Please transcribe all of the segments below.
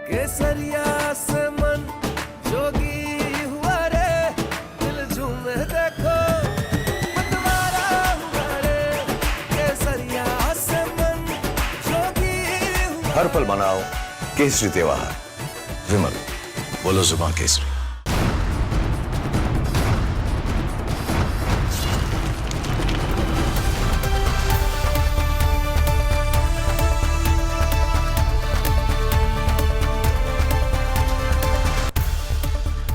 केसरिया से मन जोगी हुआ रे, दिल झूमे देखो मतवारा हुआ रे, केसरिया से मन जोगी हुआ। हर पल मनाओ केसरी त्योहार। विमल, बोलो जुबान केसरी।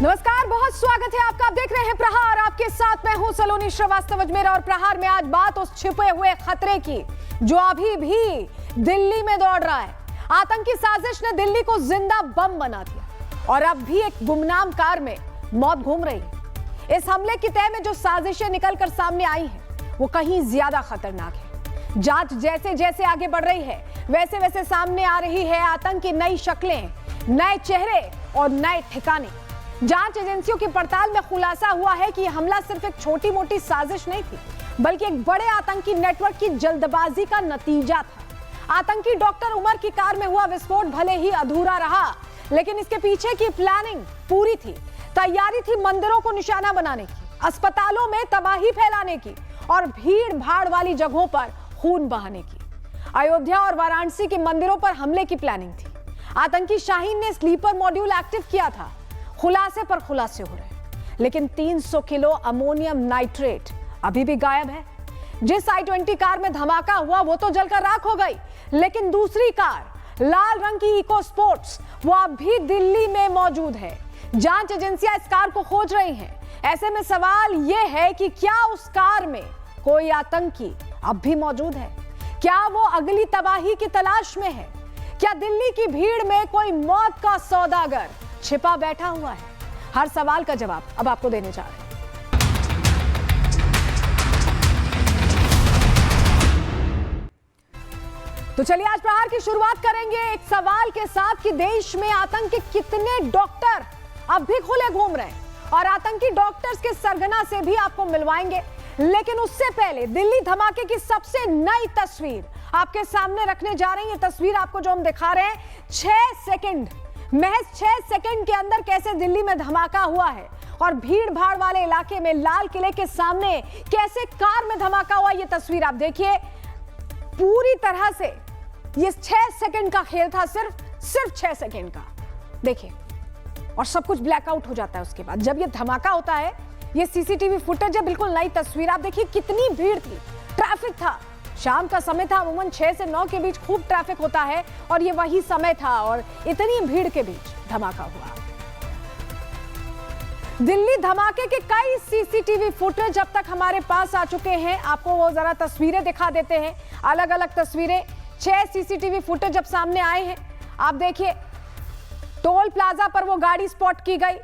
नमस्कार, बहुत स्वागत है आपका। आप देख रहे हैं प्रहार, आपके साथ मैं हूं सलोनी श्रीवास्तव अजमेरा। और प्रहार में आज बात उस छिपे हुए खतरे की जो अभी भी दिल्ली में दौड़ रहा है। आतंकी साजिश ने दिल्ली को जिंदा बम बना दिया और अब भी एक गुमनाम कार में मौत घूम रही है। इस हमले की तह में जो साजिशें निकलकर सामने आई हैं वो कहीं ज्यादा खतरनाक है। जांच जैसे जैसे आगे बढ़ रही है वैसे वैसे सामने आ रही है आतंक की नई शक्लें, नए चेहरे और नए ठिकाने। जांच एजेंसियों की पड़ताल में खुलासा हुआ है कि यह हमला सिर्फ एक छोटी मोटी साजिश नहीं थी, बल्कि एक बड़े आतंकी नेटवर्क की जल्दबाजी का नतीजा था। आतंकी डॉक्टर उमर की कार में हुआ विस्फोट भले ही अधूरा रहा, लेकिन इसके पीछे की प्लानिंग पूरी थी। तैयारी थी मंदिरों को निशाना बनाने की, अस्पतालों में तबाही फैलाने की और भीड़ भाड़ वाली जगहों पर खून बहाने की। अयोध्या और वाराणसी के मंदिरों पर हमले की प्लानिंग थी। आतंकी शाहीन ने स्लीपर मॉड्यूल एक्टिव किया था। खुलासे पर खुलासे हो रहे हैं, लेकिन 300 किलो अमोनियम नाइट्रेट अभी भी गायब है। जिस i20 कार में धमाका हुआ वो तो जलकर राख हो गई, लेकिन दूसरी कार लाल रंग की इको स्पोर्ट्स वो अब भी दिल्ली में मौजूद है। जांच एजेंसियां इस कार को खोज रही हैं। ऐसे में सवाल यह है कि क्या उस कार में कोई आतंकी अब भी मौजूद है? क्या वो अगली तबाही की तलाश में है? क्या दिल्ली की भीड़ में कोई मौत का सौदागर छिपा बैठा हुआ है? हर सवाल का जवाब अब आपको देने जा रहे हैं। तो चलिए आज प्रहार की शुरुआत करेंगे एक सवाल के साथ कि देश में आतंक के कितने डॉक्टर अब भी खुले घूम रहे हैं, और आतंकी डॉक्टर्स के सरगना से भी आपको मिलवाएंगे। लेकिन उससे पहले दिल्ली धमाके की सबसे नई तस्वीर आपके सामने रखने जा रही है। तस्वीर आपको जो हम दिखा रहे हैं, 6 सेकंड, महज 6 सेकंड के अंदर कैसे दिल्ली में धमाका हुआ है और भीड़ भाड़ वाले इलाके में लाल किले के सामने कैसे कार में धमाका हुआ। ये तस्वीर आप देखिए, पूरी तरह से ये 6 सेकंड का खेल था, सिर्फ 6 सेकंड का। देखिए, और सब कुछ ब्लैकआउट हो जाता है उसके बाद जब ये धमाका होता है। ये सीसीटीवी फुटेज है, बिल्कुल नई तस्वीर। आप देखिए कितनी भीड़ थी, ट्रैफिक था, शाम का समय था। अमूमन 6 से 9 के बीच खूब ट्रैफिक होता है और ये वही समय था, और इतनी भीड़ के बीच धमाका हुआ। दिल्ली धमाके के कई सीसीटीवी फुटेज अब तक हमारे पास आ चुके हैं। आपको वो जरा तस्वीरें दिखा देते हैं, अलग अलग तस्वीरें। 6 सीसीटीवी फुटेज अब सामने आए हैं। आप देखिए, टोल प्लाजा पर वो गाड़ी स्पॉट की गई,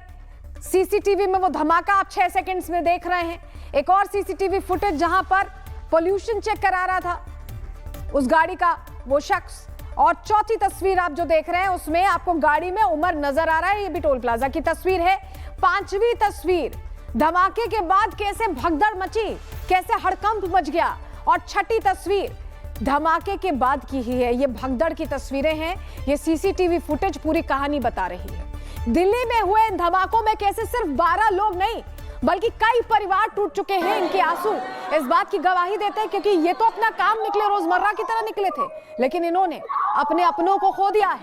सीसीटीवी में वो धमाका आप 6 सेकंड्स में देख रहे हैं। एक और सीसीटीवी फुटेज जहां पर पोल्यूशन चेक करा रहा था उस गाड़ी का वो शख्स, और चौथी तस्वीर आप जो देख रहे हैं उसमें आपको गाड़ी में उमर नजर आ रहा है। ये भी टोल प्लाजा की तस्वीर है। 5वीं तस्वीर, धमाके के बाद कैसे भगदड़ मची, कैसे हड़कंप मच गया। और 6ठी तस्वीर धमाके के बाद की ही है। ये भगदड़ की तस्वीरें हैं। ये सीसीटीवी फुटेज पूरी कहानी बता रही है। दिल्ली में हुए इन धमाकों में कैसे सिर्फ 12 लोग नहीं बल्कि कई परिवार टूट चुके हैं। इनके आंसू इस बात की गवाही देते हैं, क्योंकि ये तो अपना काम निकले, रोजमर्रा की तरह निकले थे, लेकिन इन्होंने अपने अपनों को खो दिया है।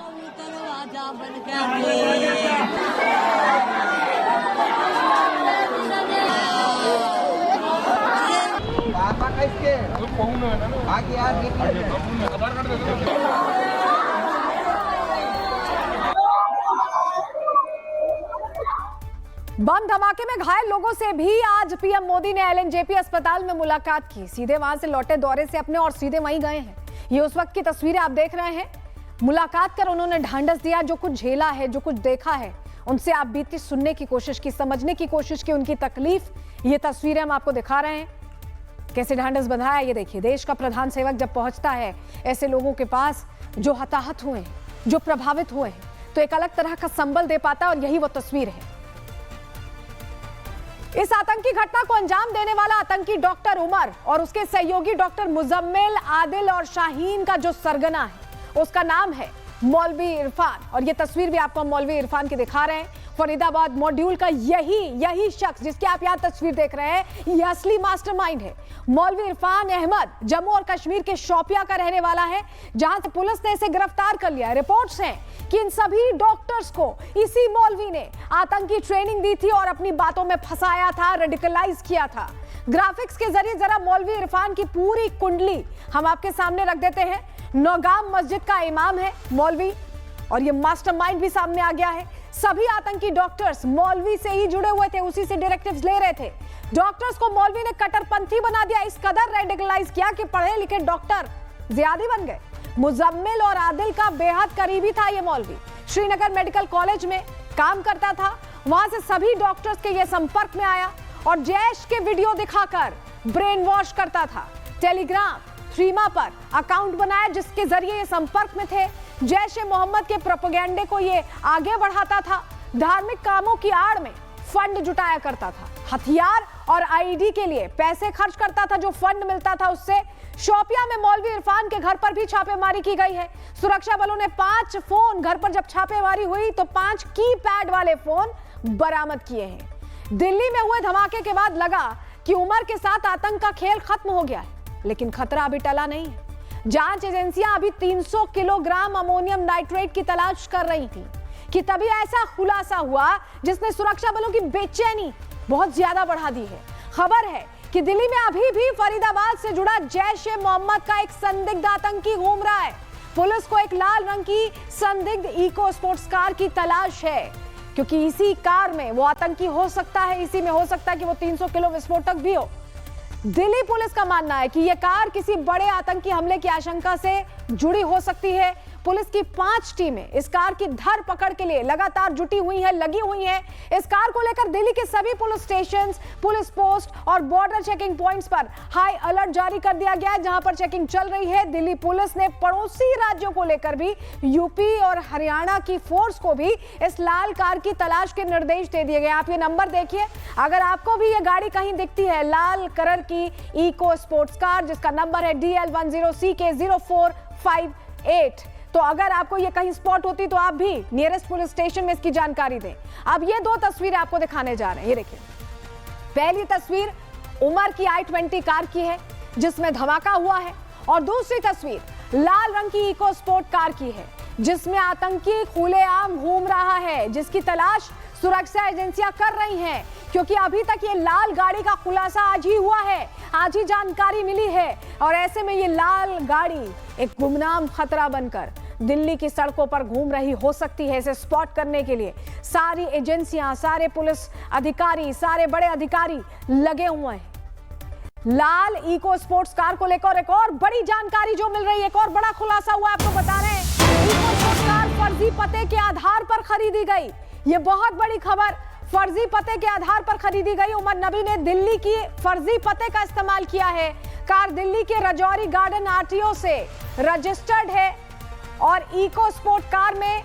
बम धमाके में घायल लोगों से भी आज पीएम मोदी ने एलएनजेपी अस्पताल में मुलाकात की। सीधे वहां से लौटे दौरे से अपने और सीधे वहीं गए हैं। ये उस वक्त की तस्वीरें आप देख रहे हैं। मुलाकात कर उन्होंने ढांढस दिया, जो कुछ झेला है, जो कुछ देखा है, उनसे आप बीती सुनने की कोशिश की, समझने की कोशिश की, उनकी तकलीफ। ये तस्वीरें हम आपको दिखा रहे हैं, कैसे ढांढस बंधा है। ये देखिए, देश का प्रधान सेवक जब पहुंचता है ऐसे लोगों के पास जो हताहत हुए हैं, जो प्रभावित हुए हैं, तो एक अलग तरह का संबल दे पाता है, और यही वो तस्वीर है। इस आतंकी घटना को अंजाम देने वाला आतंकी डॉक्टर उमर और उसके सहयोगी डॉक्टर मुजम्मिल, आदिल और शाहीन का जो सरगना है उसका नाम है मौलवी इरफान, और ये तस्वीर भी आपको मौलवी इरफान की दिखा रहे हैं। फरीदाबाद मॉड्यूल का यही शख्स जिसकी आप यहाँ तस्वीर देख रहे हैं, ये असली मास्टरमाइंड है। मौलवी इरफान अहमद जम्मू और कश्मीर के शोपिया का रहने वाला है, जहां से पुलिस ने इसे गिरफ्तार कर लिया है। रिपोर्ट्स हैं कि इन सभी डॉक्टर्स को इसी मौलवी ने आतंकी ट्रेनिंग दी थी और अपनी बातों में फंसाया था, रेडिकलाइज किया था। ग्राफिक्स के जरिए जरा मौलवी इरफान की पूरी कुंडली हम आपके सामने रख देते हैं। नौगाम मस्जिद का इमाम है मौलवी, और ये मास्टरमाइंड भी सामने आ गया है। सभी आतंकी डॉक्टर्स मौलवी से ही जुड़े हुए थे, उसी से डायरेक्टिव्स ले रहे थे। डॉक्टर्स को मौलवी ने कट्टरपंथी बना दिया, इस कदर रेडिकलाइज किया कि पढ़े लिखे डॉक्टर जियादी बन गए। मुजम्मिल और आदिल का बेहद करीबी था ये मौलवी। श्रीनगर मेडिकल कॉलेज में काम करता था, वहां से सभी डॉक्टर्स के ये संपर्क में आया और जैश के वीडियो दिखाकर ब्रेन वॉश करता था। टेलीग्राम, थ्रीमा पर अकाउंट बनाया जिसके जरिए ये संपर्क में थे। जैश ए मोहम्मद के प्रोपेगेंडे को ये आगे बढ़ाता था। धार्मिक कामों की आड़ में फंड जुटाया करता था। हथियार और आईडी के लिए पैसे खर्च करता था, जो फंड मिलता था उससे। शोपिया में मौलवी इरफान के घर पर भी छापेमारी की गई है। सुरक्षा बलों ने 5 फोन, घर पर जब छापेमारी हुई तो 5 कीपैड वाले फोन बरामद किए हैं। दिल्ली में हुए धमाके के बाद लगा कि उमर के साथ आतंक का खेल खत्म हो गया है, लेकिन खतरा अभी टला नहीं है। जांच एजेंसियां अभी 300 किलोग्राम अमोनियम नाइट्रेट की तलाश कर रही थी कि तभी ऐसा खुलासा हुआ जिसने सुरक्षा बलों की बेचैनी बहुत ज्यादा बढ़ा दी है। खबर है कि दिल्ली में अभी भी फरीदाबाद से जुड़ा जैश ए मोहम्मद का एक संदिग्ध आतंकी घूम रहा है। पुलिस को एक लाल रंग की संदिग्ध इको स्पोर्ट्स कार की तलाश है, क्योंकि इसी कार में वो आतंकी हो सकता है, इसी में हो सकता है कि वो 300 किलो विस्फोटक भी हो। दिल्ली पुलिस का मानना है कि यह कार किसी बड़े आतंकी हमले की आशंका से जुड़ी हो सकती है। पुलिस की 5 टीमें इस कार की धरपकड़ के लिए लगातार जुटी हुई हैं, लगी हुई हैं। इस कार को लेकर दिल्ली के सभी पुलिस स्टेशंस, पुलिस पोस्ट और बॉर्डर चेकिंग पॉइंट्स पर हाई अलर्ट जारी कर दिया गया है, जहां पर चेकिंग चल रही है। दिल्ली पुलिस ने पड़ोसी राज्यों को लेकर भी यूपी और हरियाणा की फोर्स को भी इस लाल कार की तलाश के निर्देश दे दिए गए। आप ये नंबर देखिए, अगर आपको भी ये गाड़ी कहीं दिखती है, लाल कलर की इको स्पोर्ट्स कार जिसका नंबर है DL10CK0458, तो अगर आपको ये कहीं स्पॉट होती तो आप भी नियरेस्ट पुलिस स्टेशन में इसकी जानकारी दें। अब ये 2 तस्वीरें आपको दिखाने जा रहे हैं, ये देखिए। पहली तस्वीर उमर की i20 कार की है जिसमें धमाका हुआ है, और दूसरी तस्वीर लाल रंग की इको स्पोर्ट कार की है जिसमें आतंकी खुलेआम घूम रहा है, जिसकी तलाश सुरक्षा एजेंसियां कर रही हैं, क्योंकि अभी तक ये लाल गाड़ी का खुलासा आज ही हुआ है, आज ही जानकारी मिली है। और ऐसे में ये लाल गाड़ी एक गुमनाम खतरा बनकर दिल्ली की सड़कों पर घूम रही हो सकती है। इसे स्पॉट करने के लिए सारी एजेंसियां, सारे पुलिस अधिकारी, सारे बड़े अधिकारी लगे हुए हैं। लाल इको स्पोर्ट्स कार को लेकर एक और बड़ी जानकारी जो मिल रही है, एक और बड़ा खुलासा हुआ, आपको बता रहे हैं। इको स्पोर्ट्स कार फर्जी पते के आधार पर खरीदी गई, ये बहुत बड़ी खबर। फर्जी पते के आधार पर खरीदी गई। उमर नबी ने दिल्ली की फर्जी पते का इस्तेमाल किया है। कार दिल्ली के रजौरी गार्डन आरटीओ से रजिस्टर्ड है और इको स्पोर्ट कार में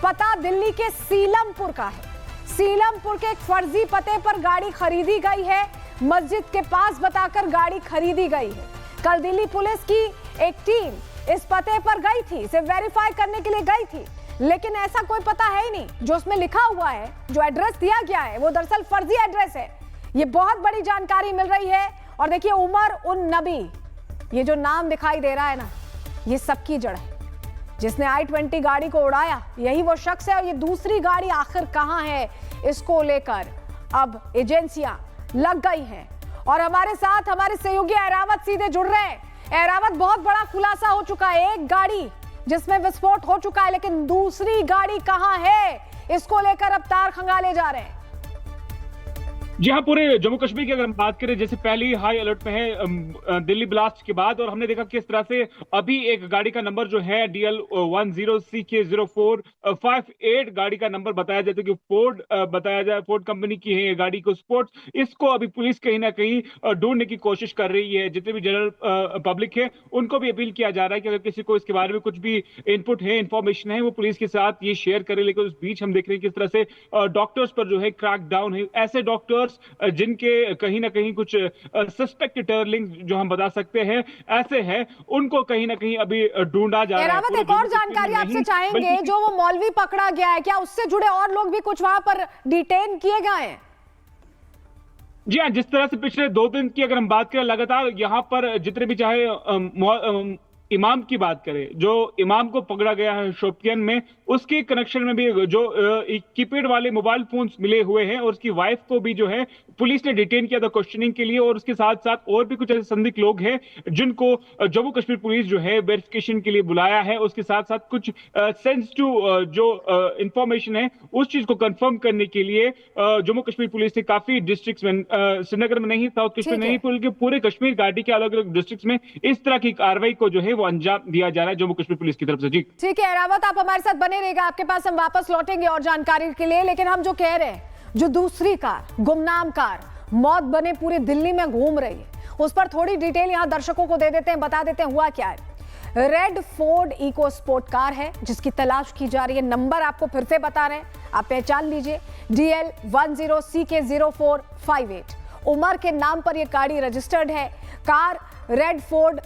पता दिल्ली के सीलमपुर का है। सीलमपुर के एक फर्जी पते पर गाड़ी खरीदी गई है, मस्जिद के पास बताकर गाड़ी खरीदी गई है। कल दिल्ली पुलिस की एक टीम इस पते पर गई थी, इसे वेरीफाई करने के लिए गई थी, लेकिन ऐसा कोई पता है ही नहीं। जो उसमें लिखा हुआ है, जो एड्रेस दिया गया है, वो दरअसल फर्जी एड्रेस है। ये बहुत बड़ी जानकारी मिल रही है। और देखिए, उमर उन नबी, ये जो नाम दिखाई दे रहा है ना, ये सबकी जड़ है। जिसने i20 गाड़ी को उड़ाया यही वो शख्स है। और ये दूसरी गाड़ी आखिर कहां है, इसको लेकर अब एजेंसियां लग गई हैं। और हमारे साथ हमारे सहयोगी एरावत सीधे जुड़ रहे हैं। एरावत, बहुत बड़ा खुलासा हो चुका है, एक गाड़ी जिसमें विस्फोट हो चुका है, लेकिन दूसरी गाड़ी कहां है, इसको लेकर अब तार खंगाले जा रहे हैं। जी हाँ, पूरे जम्मू कश्मीर की अगर हम बात करें, जैसे पहले ही हाई अलर्ट में है दिल्ली ब्लास्ट के बाद, और हमने देखा किस तरह से अभी एक गाड़ी का नंबर जो है DL10CK0458 गाड़ी का नंबर बताया जाता है कि फोर्ड बताया जाए, फोर्ड कंपनी की है ये गाड़ी को स्पोर्ट्स। इसको अभी पुलिस कहीं ना कहीं ढूंढने की कोशिश कर रही है। जितने भी जनरल पब्लिक है उनको भी अपील किया जा रहा है कि अगर किसी को इसके बारे में कुछ भी इनपुट है, इंफॉर्मेशन है, वो पुलिस के साथ ये शेयर करे। लेकिन उस बीच हम देख रहे हैं किस तरह से डॉक्टर्स पर जो है क्रैक डाउन है। ऐसे डॉक्टर नंबर्स जिनके कहीं ना कहीं कुछ सस्पेक्ट टर्लिंग जो हम बता सकते हैं ऐसे हैं, उनको कहीं ना कहीं अभी ढूंढा जा रहा है। एक और जानकारी आपसे चाहेंगे, जो वो मौलवी पकड़ा गया है, क्या उससे जुड़े और लोग भी कुछ वहां पर डिटेन किए गए हैं? जी हाँ, जिस तरह से पिछले 2 दिन की अगर हम बात करें, लगातार यहाँ पर जितने भी चाहे इमाम की बात करें, जो इमाम को पकड़ा गया है शोपियान में, उसके कनेक्शन में भी जो कीपैड वाले मोबाइल फोन्स मिले हुए हैं और उसकी वाइफ को भी जो है पुलिस ने डिटेन किया था क्वेश्चनिंग के लिए। और उसके साथ साथ और भी कुछ ऐसे संदिग्ध लोग हैं जिनको जम्मू कश्मीर पुलिस जो है वेरिफिकेशन के लिए बुलाया है। उसके साथ साथ कुछ सेंसिटिव जो इंफॉर्मेशन है उस चीज को कंफर्म करने के लिए जम्मू कश्मीर पुलिस ने काफी डिस्ट्रिक्ट्स में, श्रीनगर में नहीं, साउथ कश्मीर नहीं, बल्कि पूरे कश्मीर घाटी के अलग अलग डिस्ट्रिक्ट्स में इस तरह की कार्रवाई को जो है वो अंजाम दिया जा रहा है जम्मू कश्मीर पुलिस की तरफ से। जी ठीक है रावत, आप हमारे साथ बने रहेगा, आपके पास हम वापस लौटेंगे और जानकारी के लिए। लेकिन हम जो कह रहे हैं, जो दूसरी कार, गुमनाम कार मौत बने पूरी दिल्ली में घूम रही है, उस पर थोड़ी डिटेल यहां दर्शकों को दे देते हैं, बता देते हैं हुआ क्या है। Red Ford EcoSport car है जिसकी तलाश की जा रही है। नंबर आपको फिर से बता रहे हैं, आप पहचान लीजिए, DL10CK0458। उमर के नाम पर यह गाड़ी रजिस्टर्ड है। कार रेड फोर्ड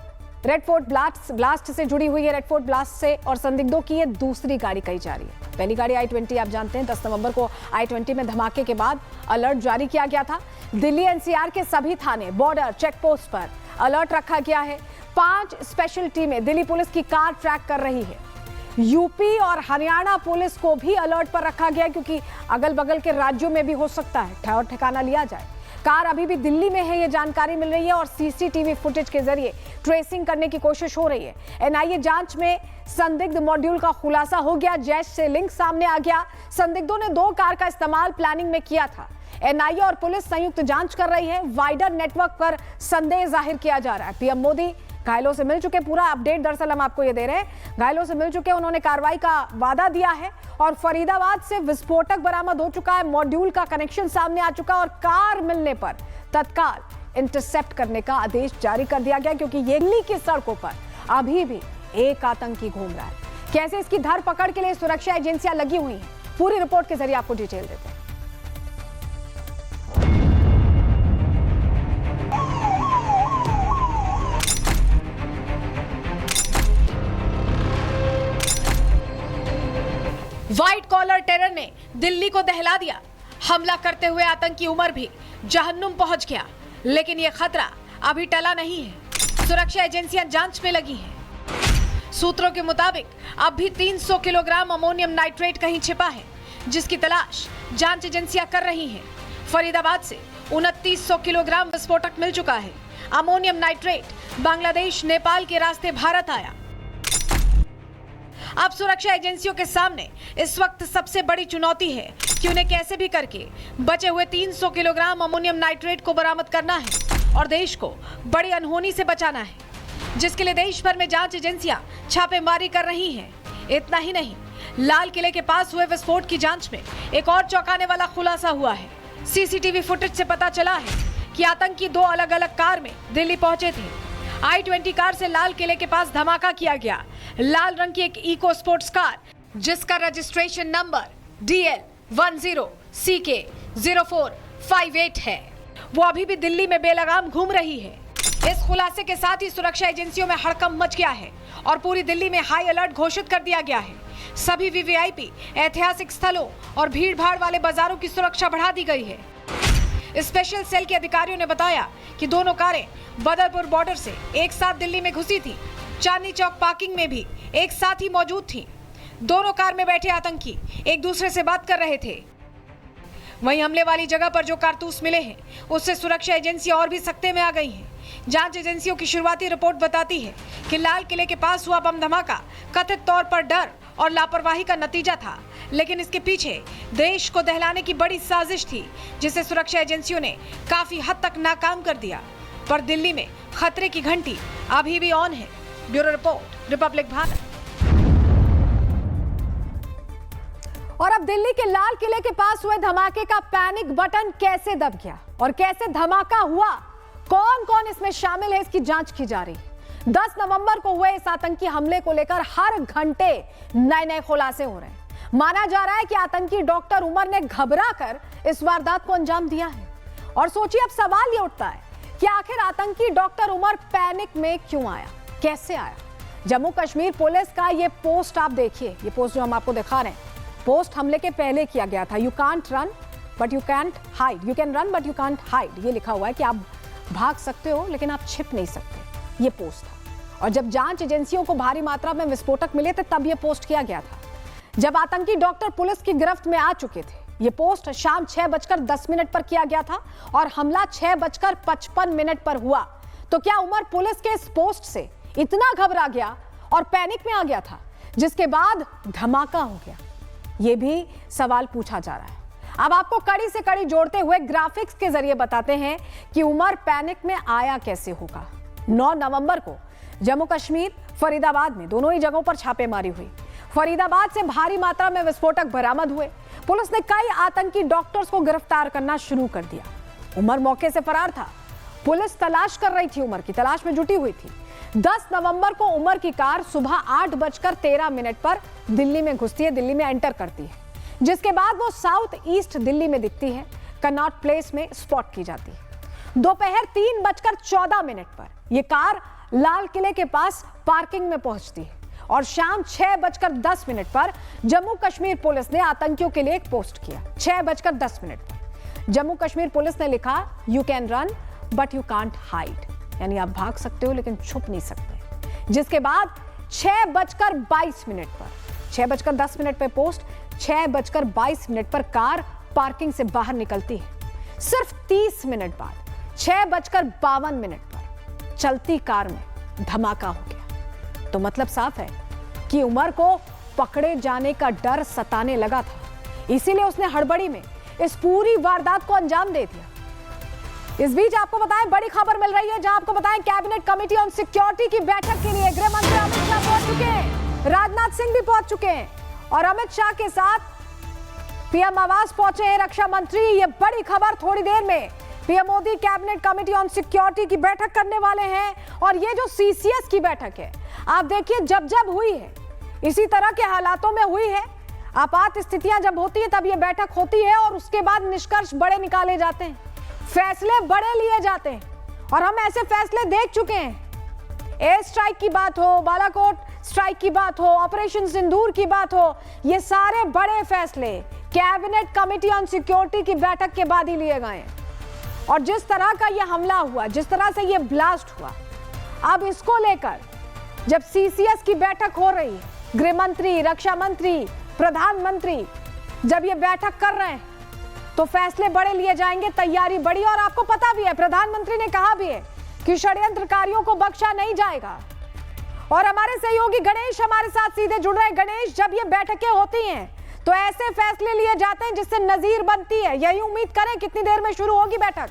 ब्लास्ट से जुड़ी हुई है, रेड फोर्ट ब्लास्ट से, और संदिग्धों की ये दूसरी गाड़ी कही जा रही है। पहली गाड़ी I-20 आप जानते हैं, 10 नवंबर को I-20 में धमाके के बाद अलर्ट जारी किया गया था। दिल्ली NCR के सभी थाने, बॉर्डर, चेक पोस्ट पर अलर्ट रखा गया है। 5 स्पेशल टीमें दिल्ली पुलिस की कार ट्रैक कर रही है। यूपी और हरियाणा पुलिस को भी अलर्ट पर रखा गया क्योंकि अगल बगल के राज्यों में भी हो सकता है ठहर ठिकाना लिया जाए। कार अभी भी दिल्ली में है, ये जानकारी मिल रही है और सीसीटीवी फुटेज के जरिए ट्रेसिंग करने की कोशिश हो रही है। एनआईए जांच में संदिग्ध मॉड्यूल का खुलासा हो गया, जैश से लिंक सामने आ गया। संदिग्धों ने 2 कार का इस्तेमाल प्लानिंग में किया था। एनआईए और पुलिस संयुक्त जांच कर रही है। वाइडर नेटवर्क पर संदेह जाहिर किया जा रहा है। पीएम मोदी घायलों से मिल चुके, पूरा अपडेट दरअसल हम आपको ये दे रहे हैं, घायलों से मिल चुके, उन्होंने कार्रवाई का वादा दिया है। और फरीदाबाद से विस्फोटक बरामद हो चुका है, मॉड्यूल का कनेक्शन सामने आ चुका है और कार मिलने पर तत्काल इंटरसेप्ट करने का आदेश जारी कर दिया गया क्योंकि ये दिल्ली की सड़कों पर अभी भी एक आतंकी घूम रहा है। कैसे इसकी धरपकड़ के लिए सुरक्षा एजेंसियां लगी हुई हैं, पूरी रिपोर्ट के जरिए आपको डिटेल देते हैं। व्हाइट कॉलर टेरर ने दिल्ली को दहला दिया। हमला करते हुए आतंकी उमर भी जहन्नुम पहुंच गया, लेकिन यह खतरा अभी टला नहीं है। सुरक्षा एजेंसियां जांच में लगी हैं। सूत्रों के मुताबिक अब भी 300 किलोग्राम अमोनियम नाइट्रेट कहीं छिपा है, जिसकी तलाश जांच एजेंसियां कर रही हैं। फरीदाबाद से 2900 किलोग्राम विस्फोटक मिल चुका है। अमोनियम नाइट्रेट बांग्लादेश, नेपाल के रास्ते भारत आया। अब सुरक्षा एजेंसियों के सामने इस वक्त सबसे बड़ी चुनौती है कि उन्हें कैसे भी करके बचे हुए 300 किलोग्राम अमोनियम नाइट्रेट को बरामद करना है और देश को बड़ी अनहोनी से बचाना है, जिसके लिए देश भर में जांच एजेंसियां छापेमारी कर रही हैं। इतना ही नहीं, लाल किले के पास हुए विस्फोट की जांच में एक और चौंकाने वाला खुलासा हुआ है। सीसीटीवी फुटेज से पता चला है कि आतंकी 2 अलग अलग कार में दिल्ली पहुंचे थे। I-20 कार से लाल किले के पास धमाका किया गया। लाल रंग की एक इको स्पोर्ट्स कार जिसका रजिस्ट्रेशन नंबर DL10CK0458 है, वो अभी भी दिल्ली में बेलगाम घूम रही है। इस खुलासे के साथ ही सुरक्षा एजेंसियों में हड़कंप मच गया है और पूरी दिल्ली में हाई अलर्ट घोषित कर दिया गया है। सभी वीवीआईपी, ऐतिहासिक स्थलों और भीड़-भाड़ वाले बाजारों की सुरक्षा बढ़ा दी गई है। स्पेशल सेल के अधिकारियों ने बताया कि दोनों कारें बदरपुर बॉर्डर से एक साथ दिल्ली में घुसी थी। चांदनी चौक पार्किंग में भी एक साथ ही मौजूद थी। दोनों कार में बैठे आतंकी एक दूसरे से बात कर रहे थे। वहीं हमले वाली जगह पर जो कारतूस मिले हैं, उससे सुरक्षा एजेंसियां और भी सख्ते में आ गई हैं। जांच एजेंसियों की शुरुआती रिपोर्ट बताती है कि लाल किले के पास हुआ बम धमाका कथित तौर पर डर और लापरवाही का नतीजा था, लेकिन इसके पीछे देश को दहलाने की बड़ी साजिश थी, जिसे सुरक्षा एजेंसियों ने काफी हद तक नाकाम कर दिया। पर दिल्ली में खतरे की घंटी अभी भी ऑन है। Bureau report, Republic Bharat. और अब दिल्ली के लाल किले के पास हुए धमाके का पैनिक बटन कैसे दब गया और कैसे धमाका हुआ, कौन कौन इसमें शामिल है, इसकी जांच की जा रही है। 10 नवंबर को हुए इस आतंकी हमले को लेकर हर घंटे नए खुलासे हो रहे हैं। माना जा रहा है कि आतंकी डॉक्टर उमर ने घबराकर इस वारदात को अंजाम दिया है। और सोचिए अब सवाल ये उठता है कि आखिर आतंकी डॉक्टर उमर पैनिक में क्यों आया, कैसे आया। जम्मू कश्मीर पुलिस का ये पोस्ट आप देखिए, ये पोस्ट जो हम आपको दिखा रहे हैं, पोस्ट हमले के पहले किया गया था। You can't run but you can't hide, you can run but you can't hide, ये लिखा हुआ है कि आप भाग सकते हो लेकिन आप छिप नहीं सकते, ये पोस्ट था। और जब जांच एजेंसियों को भारी मात्रा में विस्फोटक मिले थे तब ये पोस्ट किया गया था, जब आतंकी डॉक्टर पुलिस की गिरफ्त में आ चुके थे। ये पोस्ट शाम 6:10 पर किया गया था और हमला 6:55 पर हुआ। तो क्या उमर पुलिस के इस पोस्ट से इतना घबरा गया और पैनिक में आ गया था जिसके बाद धमाका हो गया? ये भी सवाल पूछा जा रहा है। अब आपको कड़ी से कड़ी जोड़ते हुए ग्राफिक्स के जरिए बताते हैं कि उमर पैनिक में आया कैसे होगा। 9 नवंबर को जम्मू कश्मीर फरीदाबाद में दोनों ही जगहों पर छापेमारी हुई। फरीदाबाद से भारी मात्रा में विस्फोटक बरामद हुए। पुलिस ने कई आतंकी डॉक्टर्स को गिरफ्तार करना शुरू कर दिया। उमर मौके से फरार था। पुलिस तलाश कर रही थी, उमर की तलाश में जुटी हुई थी। 10 नवंबर को उमर की कार सुबह 8:13 पर दिल्ली में घुसती है, दिल्ली में एंटर करती है, जिसके बाद वो साउथ ईस्ट दिल्ली में दिखती है, कनॉट प्लेस में स्पॉट की जाती है। दोपहर 3:14 पर यह कार लाल किले के पास पार्किंग में पहुंचती है और शाम 6:10 पर जम्मू कश्मीर पुलिस ने आतंकियों के लिए एक पोस्ट किया। 6:10 पर जम्मू कश्मीर पुलिस ने लिखा, you can run but you can't hide, यानी आप भाग सकते हो लेकिन छुप नहीं सकते। जिसके बाद 6:22 पर 6:10 पर पोस्ट, 6:22 पर कार पार्किंग से बाहर निकलती है। सिर्फ 30 मिनट बाद 6:52 पर चलती कार में धमाका हो गया। तो मतलब साफ है कि उमर को पकड़े जाने का डर सताने लगा था, इसीलिए उसने हड़बड़ी में इस पूरी वारदात को अंजाम दे दिया। इस बीच आपको बताएं, बड़ी खबर मिल रही है, जहां आपको बताएं कैबिनेट कमेटी ऑन सिक्योरिटी की बैठक के लिए गृह मंत्री अमित शाह पहुंच चुके हैं, राजनाथ सिंह भी पहुंच चुके हैं और अमित शाह के साथ पीएम आवास पहुंचे हैं रक्षा मंत्री। ये बड़ी खबर, थोड़ी देर में PM Modi cabinet committee on security की बैठक करने वाले हैं। और ये जो सीसीएस की बैठक है, आप देखिए जब जब हुई है इसी तरह के हालातों में हुई है। आपात स्थितियां जब होती है तब ये बैठक होती है और उसके बाद निष्कर्ष बड़े निकाले जाते हैं, फैसले बड़े लिए जाते हैं और हम ऐसे फैसले देख चुके हैं। एयर स्ट्राइक की बात हो, बालाकोट स्ट्राइक की बात हो, ऑपरेशन सिंदूर की बात हो, ये सारे बड़े फैसले कैबिनेट कमेटी ऑन सिक्योरिटी की बैठक के बाद ही लिए गए। और जिस तरह का ये हमला हुआ, जिस तरह से ये ब्लास्ट हुआ, अब इसको लेकर जब सीसीएस की बैठक हो रही है, गृह मंत्री, रक्षा मंत्री, प्रधानमंत्री जब ये बैठक कर रहे हैं तो फैसले बड़े लिए जाएंगे, तैयारी बड़ी। और आपको पता भी है, प्रधानमंत्री ने कहा भी है कि षड्यंत्रकारियों को बख्शा नहीं जाएगा। और हमारे सहयोगी गणेश हमारे साथ सीधे जुड़ रहे हैं। गणेश, जब ये बैठकें होती हैं तो ऐसे फैसले लिए जाते हैं जिससे नजीर बनती है, यही उम्मीद करें। कितनी देर में शुरू होगी बैठक?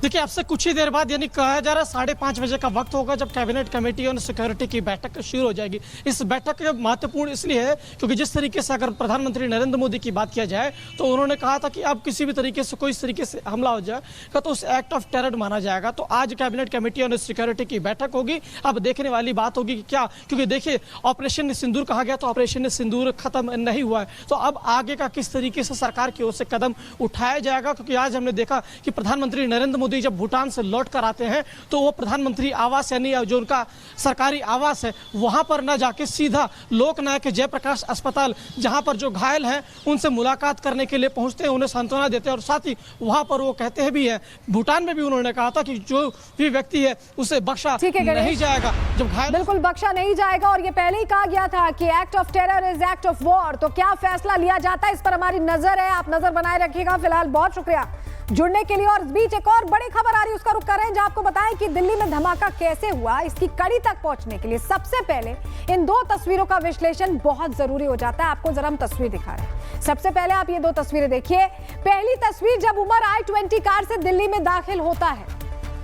देखिए, अब से कुछ ही देर बाद, यानी कहा जा रहा है 5:30 बजे का वक्त होगा जब कैबिनेट कमेटी ऑन सिक्योरिटी की बैठक शुरू हो जाएगी। इस बैठक महत्वपूर्ण इसलिए है क्योंकि जिस तरीके से अगर प्रधानमंत्री नरेंद्र मोदी की बात किया जाए तो उन्होंने कहा था कि अब किसी भी तरीके से कोई इस तरीके से हमला हो जाएगा तो उस एक्ट ऑफ टेरर माना जाएगा। तो आज कैबिनेट कमेटी ऑन सिक्योरिटी की बैठक होगी। अब देखने वाली बात होगी कि क्या, क्योंकि देखिए ऑपरेशन सिंदूर कहा गया तो ऑपरेशन सिंदूर खत्म नहीं हुआ है, तो अब आगे का किस तरीके से सरकार की ओर से कदम उठाया जाएगा। क्योंकि आज हमने देखा कि प्रधानमंत्री नरेंद्र मोदी जब भूटान से लौट कर आते हैं तो वो प्रधानमंत्री आवास यानी जो उनका सरकारी आवास है वहां पर न जाके सीधा लोकनायक जयप्रकाश अस्पताल, जहां पर जो घायल हैं उनसे मुलाकात करने के लिए पहुंचते हैं, उन्हें सांत्वना देते हैं। और साथ ही वहां पर वो कहते भी हैं, भूटान में भी उन्होंने कहा था कि जो भी व्यक्ति है उसे बख्शा नहीं जाएगा जब घायल, बिल्कुल बख्शा नहीं जाएगा। और ये पहले ही कहा गया था कि act of terror is act of war. तो क्या फैसला लिया जाता है, इस पर हमारी नजर है, आप नजर बनाए रखिएगा। फिलहाल बहुत शुक्रिया जुड़ने के लिए। और इस बीच एक और बड़ी खबर आ रही है, उसका रुख कर रहे हैं, जहां आपको बताएं कि दिल्ली में धमाका कैसे हुआ। इसकी कड़ी तक पहुंचने के लिए सबसे पहले इन दो तस्वीरों का विश्लेषण बहुत जरूरी हो जाता है। आपको जरा हम तस्वीर दिखा रहे हैं। सबसे पहले आप ये दो तस्वीरें देखिए। पहली तस्वीर जब उमर i-20 कार से दिल्ली में दाखिल होता है,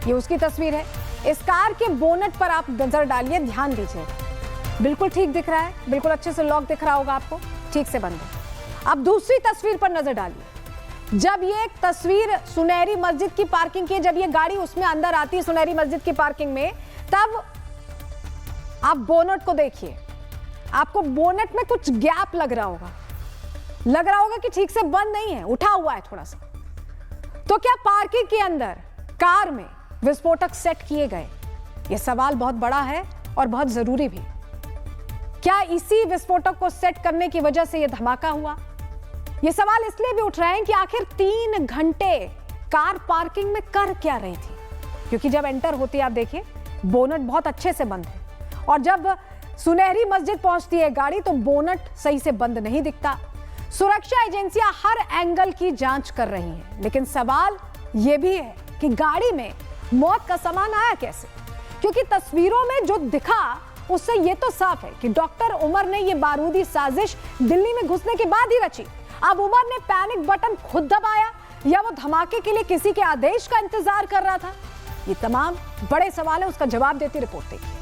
ये उसकी तस्वीर है। इस कार के बोनट पर आप नजर डालिए, ध्यान दीजिए, बिल्कुल ठीक दिख रहा है, बिल्कुल अच्छे से लॉक दिख रहा होगा आपको, ठीक से बंद है। अब दूसरी तस्वीर पर नजर डालिए। जब ये एक तस्वीर सुनहरी मस्जिद की पार्किंग की, जब ये गाड़ी उसमें अंदर आती है सुनहरी मस्जिद की पार्किंग में, तब आप बोनट को देखिए, आपको बोनट में कुछ गैप लग रहा होगा। लग रहा होगा कि ठीक से बंद नहीं है, उठा हुआ है थोड़ा सा। तो क्या पार्किंग के अंदर कार में विस्फोटक सेट किए गए? यह सवाल बहुत बड़ा है और बहुत जरूरी भी। क्या इसी विस्फोटक को सेट करने की वजह से यह धमाका हुआ? यह सवाल इसलिए भी उठ रहे हैं कि आखिर 3 घंटे कार पार्किंग में कर क्या रही थी? क्योंकि जब एंटर होती है, आप देखिए बोनट बहुत अच्छे से बंद है, और जब सुनहरी मस्जिद पहुंचती है गाड़ी तो बोनट सही से बंद नहीं दिखता। सुरक्षा एजेंसियां हर एंगल की जांच कर रही हैं, लेकिन सवाल यह भी है कि गाड़ी में मौत का सामान आया कैसे? क्योंकि तस्वीरों में जो दिखा उससे यह तो साफ है कि डॉक्टर उमर ने यह बारूदी साजिश दिल्ली में घुसने के बाद ही रची। अब उमर ने पैनिक बटन खुद दबाया या वो धमाके के लिए किसी के आदेश का इंतजार कर रहा था? ये तमाम बड़े सवाल है, उसका जवाब देती रिपोर्ट देखिए।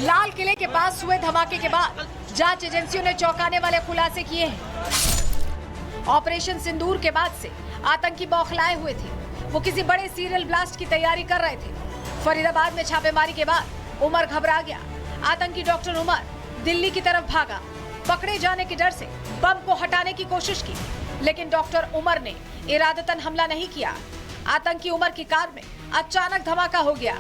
लाल किले के पास हुए धमाके के बाद जांच एजेंसियों ने चौंकाने वाले खुलासे किए हैं। ऑपरेशन सिंदूर के बाद से आतंकी बौखलाए हुए थे। वो किसी बड़े सीरियल ब्लास्ट की तैयारी कर रहे थे। फरीदाबाद में छापेमारी के बाद उमर घबरा गया। आतंकी डॉक्टर उमर दिल्ली की तरफ भागा। पकड़े जाने के डर से बम को हटाने की कोशिश की, लेकिन डॉक्टर उमर ने इरादतन हमला नहीं किया। आतंकी उमर की कार में अचानक धमाका हो गया।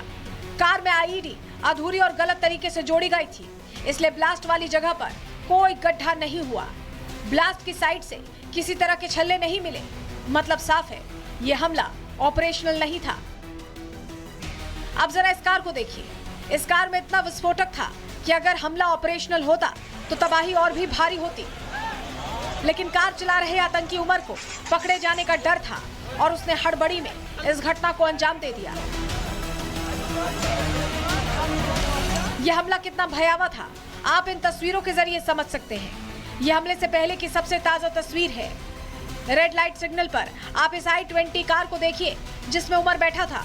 कार में आईईडी अधूरी और गलत तरीके से जोड़ी गई थी, इसलिए ब्लास्ट वाली जगह पर कोई गड्ढा नहीं हुआ। ब्लास्ट की साइड से किसी तरह के छल्ले नहीं मिले। मतलब साफ है, यह हमला ऑपरेशनल नहीं था। अब जरा इस कार को देखिए। इस कार में इतना विस्फोटक था कि अगर हमला ऑपरेशनल होता तो तबाही और भी भारी होती। लेकिन कार चला रहे आतंकी उमर को पकड़े जाने का डर था और उसने हड़बड़ी में इस घटना को अंजाम दे दिया। यह हमला कितना भयावह था, आप इन तस्वीरों के जरिए समझ सकते हैं। यह हमले से पहले की सबसे ताजा तस्वीर है। रेड लाइट सिग्नल पर आप इस i20 कार को देखिए जिसमें उमर बैठा था।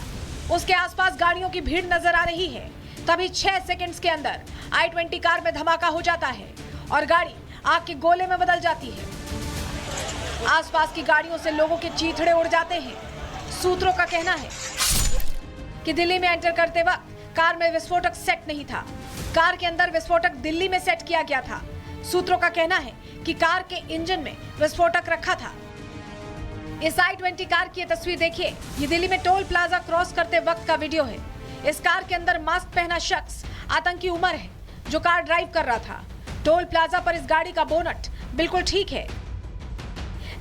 उसके आसपास गाड़ियों की भीड़ नजर आ रही है। तभी 6 सेकंड्स के अंदर i20 कार में धमाका हो जाता है और गाड़ी आग के गोले में बदल जाती है। आसपास की गाड़ियों से लोगों के चीथड़े उड़ जाते हैं। सूत्रों का कहना है कि दिल्ली में एंटर करते वक्त कार में विस्फोटक सेट नहीं था। कार के अंदर विस्फोटक दिल्ली में सेट किया गया था। सूत्रों का कहना है कि कार के इंजन में विस्फोटक रखा था। इस i20 कार की तस्वीर देखिए। ये दिल्ली में टोल प्लाजा क्रॉस करते वक्त का वीडियो है। इस कार के अंदर मास्क पहना शख्स आतंकी उमर है जो कार ड्राइव कर रहा था। टोल प्लाजा पर इस गाड़ी का बोनट बिल्कुल ठीक है,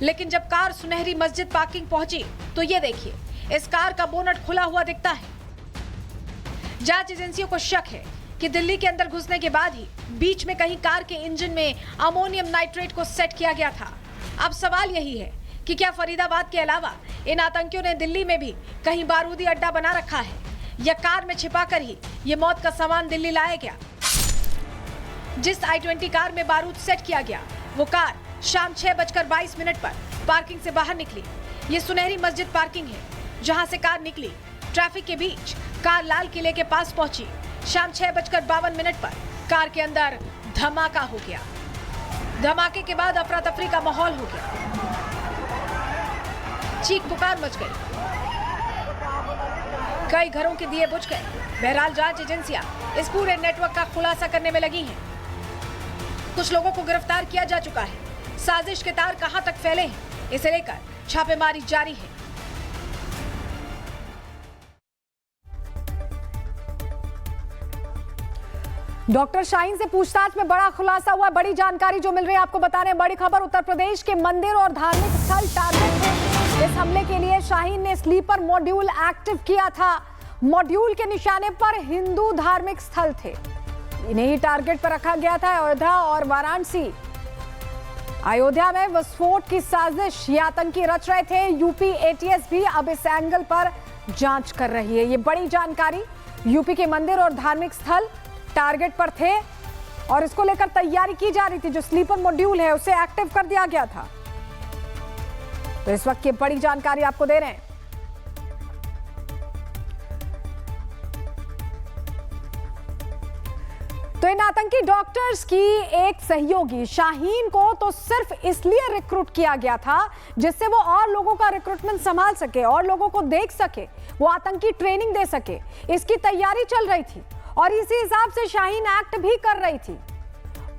लेकिन जब कार सुनहरी मस्जिद पार्किंग पहुंची तो ये देखिए, इस कार का बोनट खुला हुआ दिखता है। जांच एजेंसियों को शक है कि दिल्ली के अंदर घुसने के बाद ही बीच में कहीं कार के इंजन में अमोनियम नाइट्रेट को सेट किया गया था। अब सवाल यही है कि क्या फरीदाबाद के अलावा इन आतंकियों ने दिल्ली में भी कहीं बारूदी अड्डा बना रखा है, या कार में छिपाकर ही ये मौत का सामान दिल्ली लाया गया? जिस i20 कार में बारूद सेट किया गया वो कार शाम 6:22 पर पार्किंग से बाहर निकली। ये सुनहरी मस्जिद पार्किंग है जहां से कार निकली। ट्रैफिक के बीच कार लाल किले के पास पहुंची। शाम 6:52 पर कार के अंदर धमाका हो गया। धमाके के बाद अफरा तफरी का माहौल हो गया। चीख पुकार मच गई। कई घरों के दिए बुझ गए। बहरहाल जांच एजेंसियां इस पूरे नेटवर्क का खुलासा करने में लगी हैं। कुछ लोगों को गिरफ्तार किया जा चुका है। साजिश के तार कहां तक फैले हैं, इसे लेकर छापेमारी जारी है। डॉक्टर शाहीन से पूछताछ में बड़ा खुलासा हुआ। बड़ी जानकारी जो मिल रही है आपको बता रहे हैं। बड़ी खबर, उत्तर प्रदेश के मंदिर और धार्मिक स्थल टारगेट थे। इस हमले के लिए शाहीन ने स्लीपर मॉड्यूल एक्टिव किया था। मॉड्यूल के निशाने पर हिंदू धार्मिक स्थल थे, इन्हें ही टारगेट पर रखा गया था। अयोध्या और वाराणसी। अयोध्या में विस्फोट की साजिश ये आतंकी रच रहे थे। यूपी एटीएस भी अब इस एंगल पर जांच कर रही है। ये बड़ी जानकारी। यूपी के मंदिर और धार्मिक स्थल टारगेट पर थे और इसको लेकर तैयारी की जा रही थी। जो स्लीपर मॉड्यूल है उसे एक्टिव कर दिया गया था। तो इस वक्त की बड़ी जानकारी आपको दे रहे हैं। तो इन आतंकी डॉक्टर्स की एक सहयोगी शाहीन को तो सिर्फ इसलिए रिक्रूट किया गया था जिससे वो और लोगों का रिक्रूटमेंट संभाल सके और लोगों को देख सके, वो आतंकी ट्रेनिंग दे सके। इसकी तैयारी चल रही थी और इसी हिसाब से शाहीन एक्ट भी कर रही थी।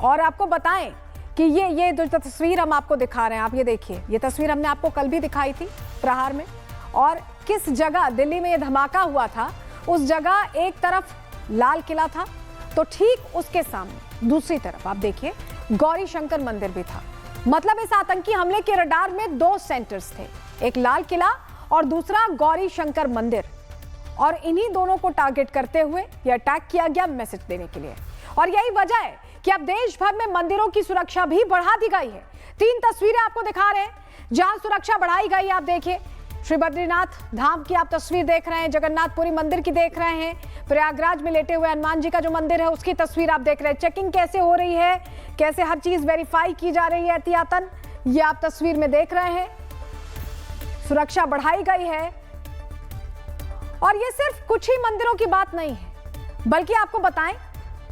और आपको बताएं कि ये जो तस्वीर हम आपको दिखा रहे हैं, आप ये देखिए, ये तस्वीर हमने आपको कल भी दिखाई थी प्रहार में। और किस जगह दिल्ली में ये धमाका हुआ था, उस जगह एक तरफ लाल किला था तो ठीक उसके सामने दूसरी तरफ आप देखिए गौरी शंकर मंदिर भी था। मतलब इस आतंकी हमले के रडार में दो सेंटर्स थे, एक लाल किला और दूसरा गौरी शंकर मंदिर। और इन्हीं दोनों को टारगेट करते हुए यह अटैक किया गया मैसेज देने के लिए। और यही वजह है कि अब देश भर में मंदिरों की सुरक्षा भी बढ़ा दी गई है। 3 तस्वीरें आपको दिखा रहे हैं जहां सुरक्षा बढ़ाई गई है। आप देखिए श्री बद्रीनाथ धाम की आप तस्वीर देख रहे हैं, जगन्नाथपुरी मंदिर की देख रहे हैं, प्रयागराज में लेटे हुए हनुमान जी का जो मंदिर है उसकी तस्वीर आप देख रहे हैं। चेकिंग कैसे हो रही है, कैसे हर चीज वेरीफाई की जा रही है एहतियातन, ये आप तस्वीर में देख रहे हैं। सुरक्षा बढ़ाई गई है। और ये सिर्फ कुछ ही मंदिरों की बात नहीं है, बल्कि आपको बताएं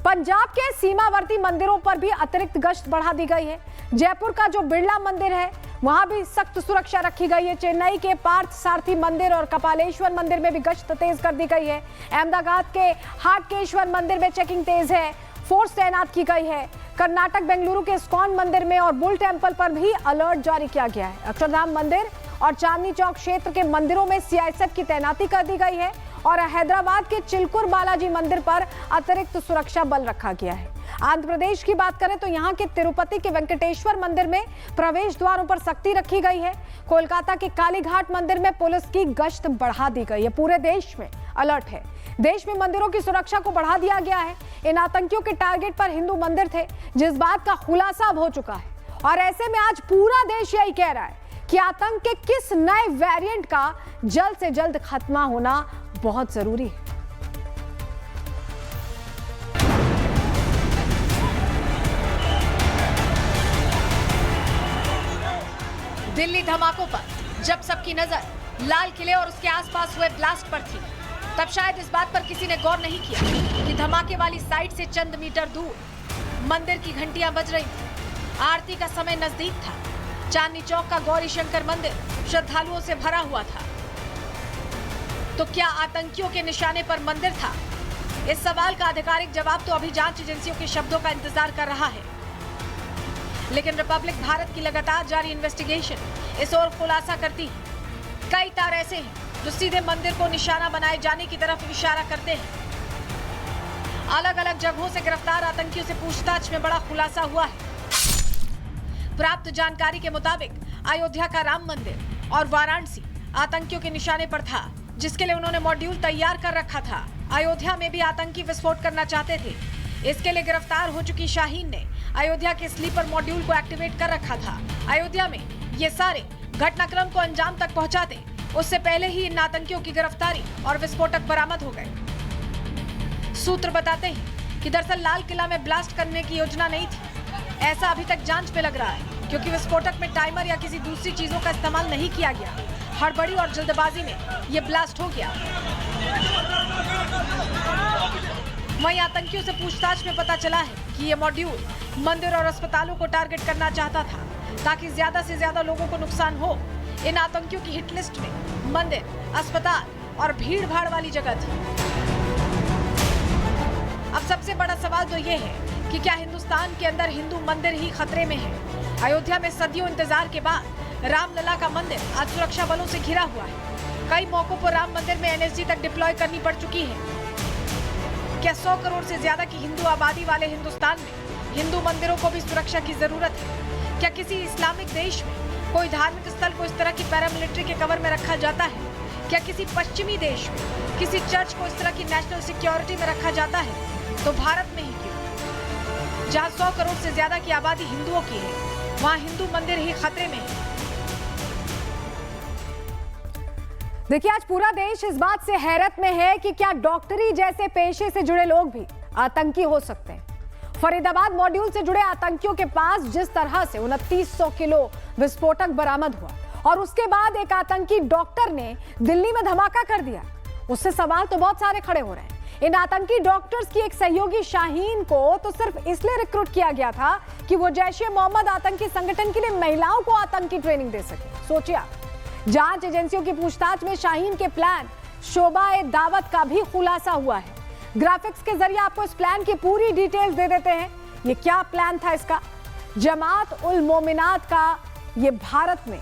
पंजाब के सीमावर्ती मंदिरों पर भी अतिरिक्त गश्त बढ़ा दी गई है। जयपुर का जो बिरला मंदिर है वहां भी सख्त सुरक्षा रखी गई है। चेन्नई के पार्थ सारथी मंदिर और कपालेश्वर मंदिर में भी गश्त तेज कर दी गई है। अहमदाबाद के हाटकेश्वर मंदिर में चेकिंग तेज है, फोर्स तैनात की गई है। कर्नाटक बेंगलुरु के इस्कॉन मंदिर में और बुल टेम्पल पर भी अलर्ट जारी किया गया है। अक्षरधाम मंदिर और चांदनी चौक क्षेत्र के मंदिरों में सीआईएसएफ की तैनाती कर दी गई है और हैदराबाद के चिलकुर बालाजी मंदिर पर अतिरिक्त सुरक्षा बल रखा गया है। आंध्र प्रदेश की बात करें तो यहाँ के तिरुपति के वेंकटेश्वर मंदिर में प्रवेश द्वारों पर सख्ती रखी गई है। कोलकाता के कालीघाट मंदिर में पुलिस की गश्त बढ़ा दी गई है। पूरे देश में अलर्ट है। देश में मंदिरों की सुरक्षा को बढ़ा दिया गया है। इन आतंकियों के टारगेट पर हिंदू मंदिर थे, जिस बात का खुलासा अब हो चुका है। और ऐसे में आज पूरा देश यही कह रहा है कि आतंक के किस नए वेरिएंट का जल्द से जल्द खात्मा होना बहुत जरूरी है। दिल्ली धमाकों पर जब सबकी नजर लाल किले और उसके आसपास हुए ब्लास्ट पर थी, तब शायद इस बात पर किसी ने गौर नहीं किया कि धमाके वाली साइट से चंद मीटर दूर मंदिर की घंटियां बज रही थी। आरती का समय नजदीक था। चांदनी चौक का गौरी शंकर मंदिर श्रद्धालुओं से भरा हुआ था। तो क्या आतंकियों के निशाने पर मंदिर था? इस सवाल का आधिकारिक जवाब तो अभी जांच एजेंसियों के शब्दों का इंतजार कर रहा है। लेकिन रिपब्लिक भारत की लगातार जारी इन्वेस्टिगेशन इस ओर खुलासा करती है। कई तार ऐसे हैं जो सीधे मंदिर को निशाना बनाए जाने की तरफ इशारा करते हैं। अलग अलग जगहों से गिरफ्तार आतंकियों से पूछताछ में बड़ा खुलासा हुआ है। प्राप्त जानकारी के मुताबिक अयोध्या का राम मंदिर और वाराणसी आतंकियों के निशाने पर था, जिसके लिए उन्होंने मॉड्यूल तैयार कर रखा था। अयोध्या में भी आतंकी विस्फोट करना चाहते थे। इसके लिए गिरफ्तार हो चुकी शाहीन ने अयोध्या के स्लीपर मॉड्यूल को एक्टिवेट कर रखा था। अयोध्या में ये सारे घटनाक्रम को अंजाम तक पहुंचाते उससे पहले ही इन आतंकियों की गिरफ्तारी और विस्फोटक बरामद हो गए। सूत्र बताते हैं कि दरअसल लाल किला में ब्लास्ट करने की योजना नहीं थी। ऐसा अभी तक जांच में लग रहा है, क्योंकि विस्फोटक में टाइमर या किसी दूसरी चीजों का इस्तेमाल नहीं किया गया। हड़बड़ी और जल्दबाजी में ये ब्लास्ट हो गया। वहीं आतंकियों से पूछताछ में पता चला है कि ये मॉड्यूल मंदिर और अस्पतालों को टारगेट करना चाहता था, ताकि ज्यादा से ज्यादा लोगों को नुकसान हो। इन आतंकियों की हिट लिस्ट में मंदिर, अस्पताल और भीड़ भाड़ वाली जगह थी। अब सबसे बड़ा सवाल तो ये है कि क्या हिंदुस्तान के अंदर हिंदू मंदिर ही खतरे में है? अयोध्या में सदियों इंतजार के बाद रामलला का मंदिर आज सुरक्षा बलों से घिरा हुआ है। कई मौकों पर राम मंदिर में एनएसजी तक डिप्लॉय करनी पड़ चुकी है। क्या 100 करोड़ से ज्यादा की हिंदू आबादी वाले हिंदुस्तान में हिंदू मंदिरों को भी सुरक्षा की जरूरत है? क्या किसी इस्लामिक देश में कोई धार्मिक स्थल को इस तरह की पैरामिलिट्री के कवर में रखा जाता है? क्या किसी पश्चिमी देश में किसी चर्च को इस तरह की नेशनल सिक्योरिटी में रखा जाता है? तो भारत में ही क्यों, जहाँ 100 करोड़ से ज्यादा की आबादी हिंदुओं की है, वहाँ हिंदू मंदिर ही खतरे में है। देखिए, आज पूरा देश इस बात से हैरत में है कि क्या डॉक्टरी जैसे पेशे से जुड़े लोग भी आतंकी हो सकते हैं। फरीदाबाद मॉड्यूल से जुड़े आतंकियों के पास जिस तरह से 2900 किलो विस्फोटक बरामद हुआ और उसके बाद एक आतंकी डॉक्टर ने दिल्ली में धमाका कर दिया, उससे सवाल तो बहुत सारे खड़े हो रहे हैं। इन आतंकी डॉक्टर्स की एक सहयोगी शाहीन को तो सिर्फ इसलिए रिक्रूट किया गया था कि वो जैश-ए-मोहम्मद आतंकी संगठन के लिए महिलाओं को आतंकी ट्रेनिंग दे सके। सोचिए आप, जांच एजेंसियों की पूछताछ में शाहीन के प्लान शोबा-ए-दावत का भी खुलासा हुआ है। ग्राफिक्स के जरिए आपको इस प्लान की पूरी डिटेल्स दे देते हैं। ये क्या प्लान था इसका? जमात उल मोमिनात का ये भारत में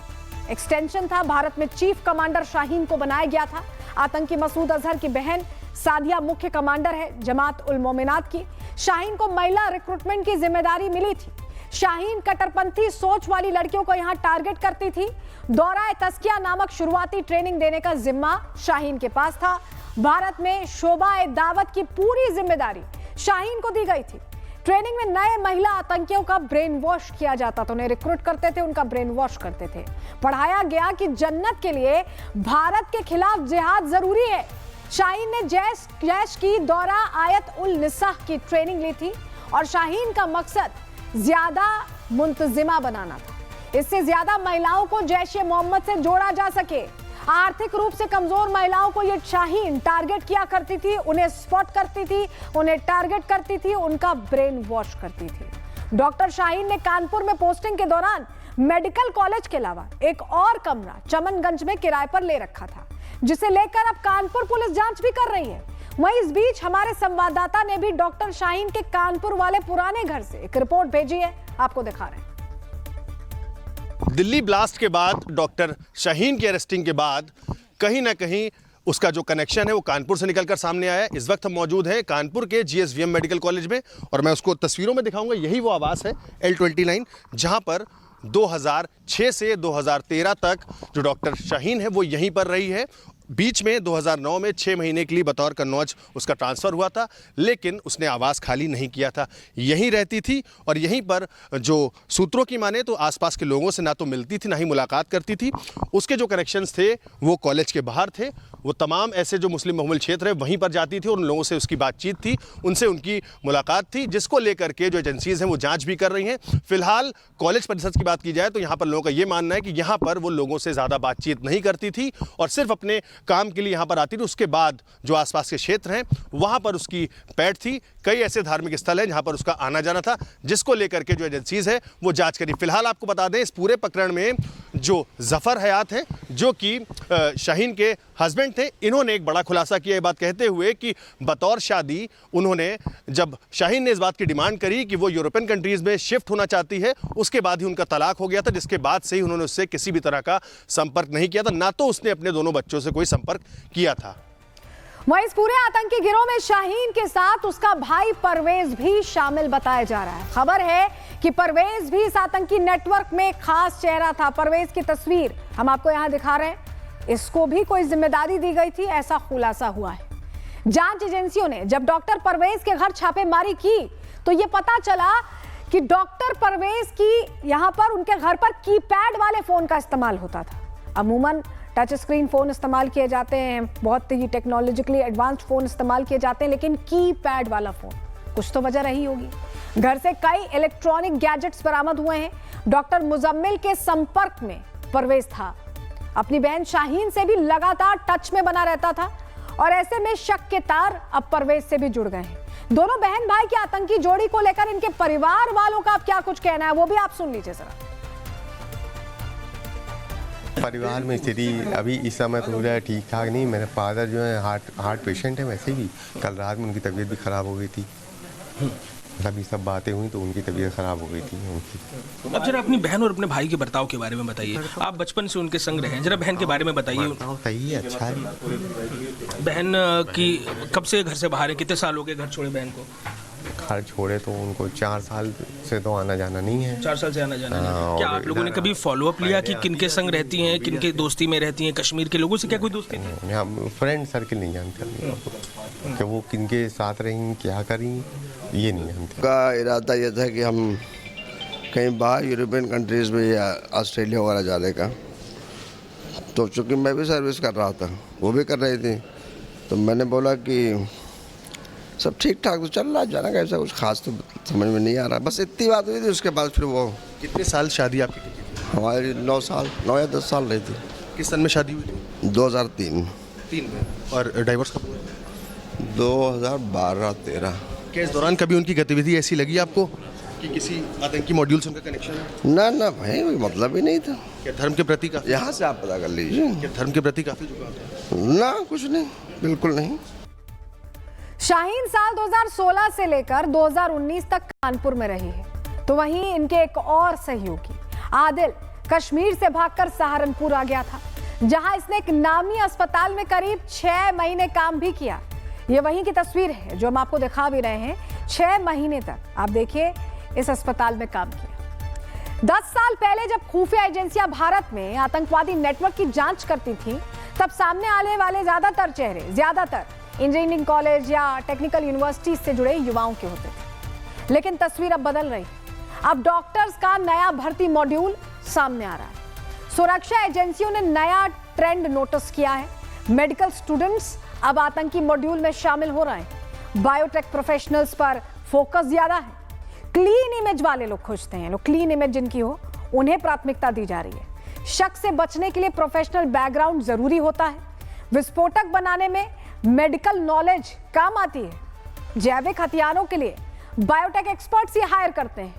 एक्सटेंशन था। भारत में चीफ कमांडर शाहीन को बनाया गया था। आतंकी मसूद अजहर की बहन सादिया मुख्य कमांडर है जमात उल मोमिनात की। शाहीन को महिला रिक्रूटमेंट की जिम्मेदारी मिली थी। शाहीन कट्टरपंथी सोच वाली लड़कियों को यहां टारगेट करती थी। दौरा-ए-तस्किया नामक शुरुआती ट्रेनिंग देने का जिम्मा शाहीन के पास था। भारत में शोबा-ए-दावत की पूरी जिम्मेदारी शाहीन को दी गई थी। ट्रेनिंग में नए महिला आतंकियों का ब्रेन वॉश किया जाता था। उन्हें रिक्रूट करते थे, उनका ब्रेन वॉश करते थे। पढ़ाया गया कि जन्नत के लिए भारत के खिलाफ जिहाद जरूरी है। शाहीन ने जैश की दौरा-आयत-उल-निसाह की ट्रेनिंग ली थी और शाहीन का मकसद ज्यादा मुंतजिमा बनाना था। इससे ज्यादा महिलाओं को जैश-ए-मोहम्मद से जोड़ा जा सके। आर्थिक रूप से कमजोर महिलाओं को ये शाहीन टारगेट किया करती थी, उन्हें स्पॉट करती थी, उन्हें टारगेट करती थी, उनका ब्रेन वॉश करती थी। डॉक्टर शाहीन ने कानपुर में पोस्टिंग के दौरान मेडिकल कॉलेज के अलावा एक और कमरा चमनगंज में किराए पर ले रखा था, जिसे लेकर अब कानपुर पुलिस जांच भी कर रही है। वहीं इस बीच हमारे संवाददाता ने भी डॉक्टर शाहीन के कानपुर वाले पुराने घर से एक रिपोर्ट भेजी है, आपको दिखा रहे हैं। दिल्ली ब्लास्ट के बाद डॉक्टर शाहीन की अरेस्टिंग के बाद कहीं ना कहीं उसका जो कनेक्शन है वो कानपुर से निकलकर सामने आया। इस वक्त हम मौजूद हैं कानपुर के जीएसवीएम मेडिकल कॉलेज में और मैं उसको तस्वीरों में दिखाऊंगा। यही वो आवास है L29, जहां पर 2006 से 2013 तक जो डॉक्टर शाहीन है वो यहीं पर रही है। बीच में 2009 में 6 महीने के लिए बतौर कन्नौज उसका ट्रांसफ़र हुआ था, लेकिन उसने आवास खाली नहीं किया था, यहीं रहती थी और यहीं पर जो सूत्रों की माने तो आसपास के लोगों से ना तो मिलती थी ना ही मुलाकात करती थी। उसके जो कनेक्शंस थे वो कॉलेज के बाहर थे। वो तमाम ऐसे जो मुस्लिम बहुल क्षेत्र है वहीं पर जाती थी और उन लोगों से उसकी बातचीत थी, उनसे उनकी मुलाकात थी, जिसको लेकर के जो एजेंसीज़ हैं वो जाँच भी कर रही हैं। फिलहाल कॉलेज परिसर की बात की जाए तो यहाँ पर लोगों का ये मानना है कि यहाँ पर वो लोगों से ज़्यादा बातचीत नहीं करती थी और सिर्फ अपने काम के लिए यहाँ पर आती थी। उसके बाद जो आसपास के क्षेत्र हैं वहाँ पर उसकी पैठ थी। कई ऐसे धार्मिक स्थल हैं जहाँ पर उसका आना जाना था, जिसको लेकर के जो एजेंसीज़ है वो जांच करी। फिलहाल आपको बता दें इस पूरे प्रकरण में जो जफ़र हयात हैं, जो कि शाहीन के हस्बैंड थे, इन्होंने एक बड़ा खुलासा किया, ये बात कहते हुए कि बतौर शादी उन्होंने, जब शाहीन ने इस बात की डिमांड करी कि वो यूरोपियन कंट्रीज़ में शिफ्ट होना चाहती है, उसके बाद ही उनका तलाक हो गया था, जिसके बाद से ही उन्होंने उससे किसी भी तरह का संपर्क नहीं किया था, ना तो उसने अपने दोनों बच्चों से कोई संपर्क किया था। वहीं इस पूरे आतंकी गिरोह में शाहीन के साथ उसका भाई परवेज भी शामिल बताया जा रहा है। खबर है कि परवेज भी इस आतंकी नेटवर्क में खास चेहरा था। परवेज की तस्वीर हम आपको यहां दिखा रहे हैं। इसको भी कोई जिम्मेदारी दी गई थी, ऐसा खुलासा हुआ है। जांच एजेंसियों ने जब डॉक्टर परवेज के घर छापेमारी की तो यह पता चला कि डॉक्टर परवेज की यहां पर उनके घर पर कीपैड वाले फोन का इस्तेमाल होता था। अमूमन टच स्क्रीन फोन इस्तेमाल किए जाते हैं, बहुत ही टेक्नोलॉजिकली एडवांस्ड फोन इस्तेमाल किए जाते हैं, लेकिन कीपैड वाला फोन कुछ तो वजह रही होगी। घर से कई इलेक्ट्रॉनिक गैजेट्स बरामद हुए हैं। डॉक्टर मुजम्मिल के संपर्क में परवेज था। अपनी बहन शाहीन से भी लगातार टच में बना रहता था और ऐसे में शक के तार अब परवेज से भी जुड़ गए हैं। दोनों बहन भाई की आतंकी जोड़ी को लेकर इनके परिवार वालों का अब क्या कुछ कहना है वो भी आप सुन लीजिए जरा। परिवार में स्थिति अभी इस समय तो पूरा ठीक ठाक नहीं। मेरे फादर जो है हार्ट पेशेंट है, वैसे भी कल रात में उनकी तबीयत भी ख़राब हो गई थी। अभी सब बातें हुई तो उनकी तबीयत ख़राब हो गई थी उनकी। अब जरा अपनी बहन और अपने भाई के बर्ताव के बारे में बताइए। आप बचपन से उनके संग रहे हैं, जरा बहन के बारे में बताइए। सही है, अच्छा है। बहन की कब से घर से बाहर है, कितने साल हो गए घर छोड़े बहन को? घर छोड़े तो उनको 4 साल से तो आना जाना नहीं है। 4 साल से आना जाना नहीं। क्या आप लोगों ने कभी फॉलो अप लिया कि किनके संग रहती हैं, किनके दोस्ती में रहती हैं? कश्मीर के लोगों से क्या कोई दोस्ती नहीं? हम फ्रेंड सर्किल नहीं जानते कि वो किनके साथ रहीं, क्या करी, ये नहीं जानते। का इरादा ये था कि हम कहीं बाहर यूरोपियन कंट्रीज़ में या ऑस्ट्रेलिया वगैरह जाने का, तो चूँकि मैं भी सर्विस कर रहा था, वो भी कर रही थी, तो मैंने बोला कि सब ठीक ठाक तो चल रहा, जाना कैसा कुछ खास तो समझ में नहीं आ रहा। बस इतनी बात हुई थी। उसके बाद फिर वो कितने साल शादी आपकी की थी? हमारी 9 या 10 साल रही थी। किस सन में शादी हुई थी? 2003 में। और डाइवोर्स कब हुआ? 2012-13। क्या इस दौरान कभी उनकी गतिविधि ऐसी लगी आपको कि किसी आतंकी मॉड्यूल से उनका कनेक्शन है? ना भाई, कोई मतलब ही नहीं था। क्या धर्म के प्रति काफी, यहाँ से आप पता कर लीजिए। क्या धर्म के प्रति काफी झुकाव है? ना, कुछ नहीं, बिल्कुल नहीं। शाहीन साल 2016 से लेकर 2019 तक कानपुर में रही है, तो वहीं इनके एक और सहयोगी आदिल कश्मीर से भागकर सहारनपुर आ गया था, जहां इसने एक नामी अस्पताल में करीब 6 महीने काम भी किया। ये वहीं की तस्वीर है जो हम आपको दिखा भी रहे हैं। 6 महीने तक आप देखिए इस अस्पताल में काम किया। 10 साल पहले जब खुफिया एजेंसियां भारत में आतंकवादी नेटवर्क की जांच करती थी, तब सामने आने वाले ज्यादातर इंजीनियरिंग कॉलेज या टेक्निकल यूनिवर्सिटी से जुड़े युवाओं के होते थे। लेकिन तस्वीर अब बदल रही है। अब डॉक्टर्स का नया भर्ती मॉड्यूल सामने आ रहा है। सुरक्षा एजेंसियों ने नया ट्रेंड नोटिस किया है। मेडिकल स्टूडेंट्स अब आतंकी मॉड्यूल में शामिल हो रहे हैं। बायोटेक प्रोफेशनल्स पर फोकस ज्यादा है। क्लीन इमेज वाले लोग खोजते हैं, क्लीन इमेज जिनकी हो उन्हें प्राथमिकता दी जा रही है। शक से बचने के लिए प्रोफेशनल बैकग्राउंड जरूरी होता है। विस्फोटक बनाने में मेडिकल नॉलेज काम आती है। जैविक हथियारों के लिए बायोटेक एक्सपर्ट्स ही हायर करते हैं।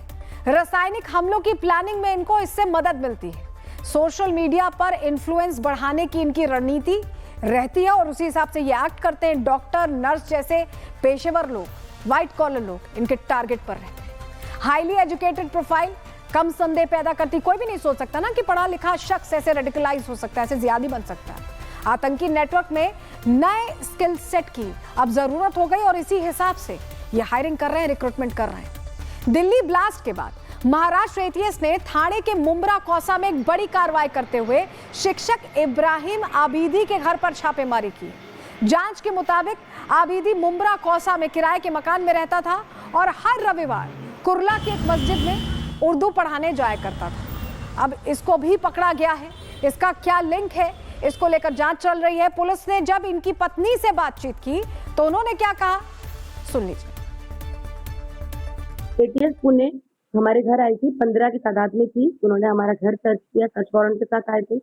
रासायनिक हमलों की प्लानिंग में इनको इससे मदद मिलती है। सोशल मीडिया पर इन्फ्लुएंस बढ़ाने की इनकी रणनीति रहती है और उसी हिसाब से ये एक्ट करते हैं। डॉक्टर, नर्स जैसे पेशेवर लोग, व्हाइट कॉलर लोग इनके टारगेट पर रहते हैं। हाईली एजुकेटेड प्रोफाइल कम संदेह पैदा करती। कोई भी नहीं सोच सकता ना कि पढ़ा लिखा शख्स ऐसे रेडिकलाइज हो सकता है, ऐसे जिहादी बन सकता है। आतंकी नेटवर्क में नए स्किल सेट की अब जरूरत हो गई और इसी हिसाब से ये हायरिंग कर रहे हैं, रिक्रूटमेंट कर रहे हैं। दिल्ली ब्लास्ट के बाद महाराष्ट्र एटीएस ने थाने के मुंब्रा कौसा में एक बड़ी कार्रवाई करते हुए शिक्षक इब्राहिम आबिदी के घर पर छापेमारी की। जांच के मुताबिक आबिदी मुंब्रा कौसा में किराए के मकान में रहता था और हर रविवार कुर्ला की एक मस्जिद में उर्दू पढ़ाने जाया करता था। अब इसको भी पकड़ा गया है। इसका क्या लिंक है, इसको लेकर जांच चल रही है। पुलिस ने जब इनकी पत्नी से बातचीत की तो उन्होंने क्या कहा, सुन लीजिए। एटीएस पुणे हमारे घर आई थी, 15 की तादाद में थी। उन्होंने हमारा घर सर्च किया, सर्च वारंट के साथ आए थे।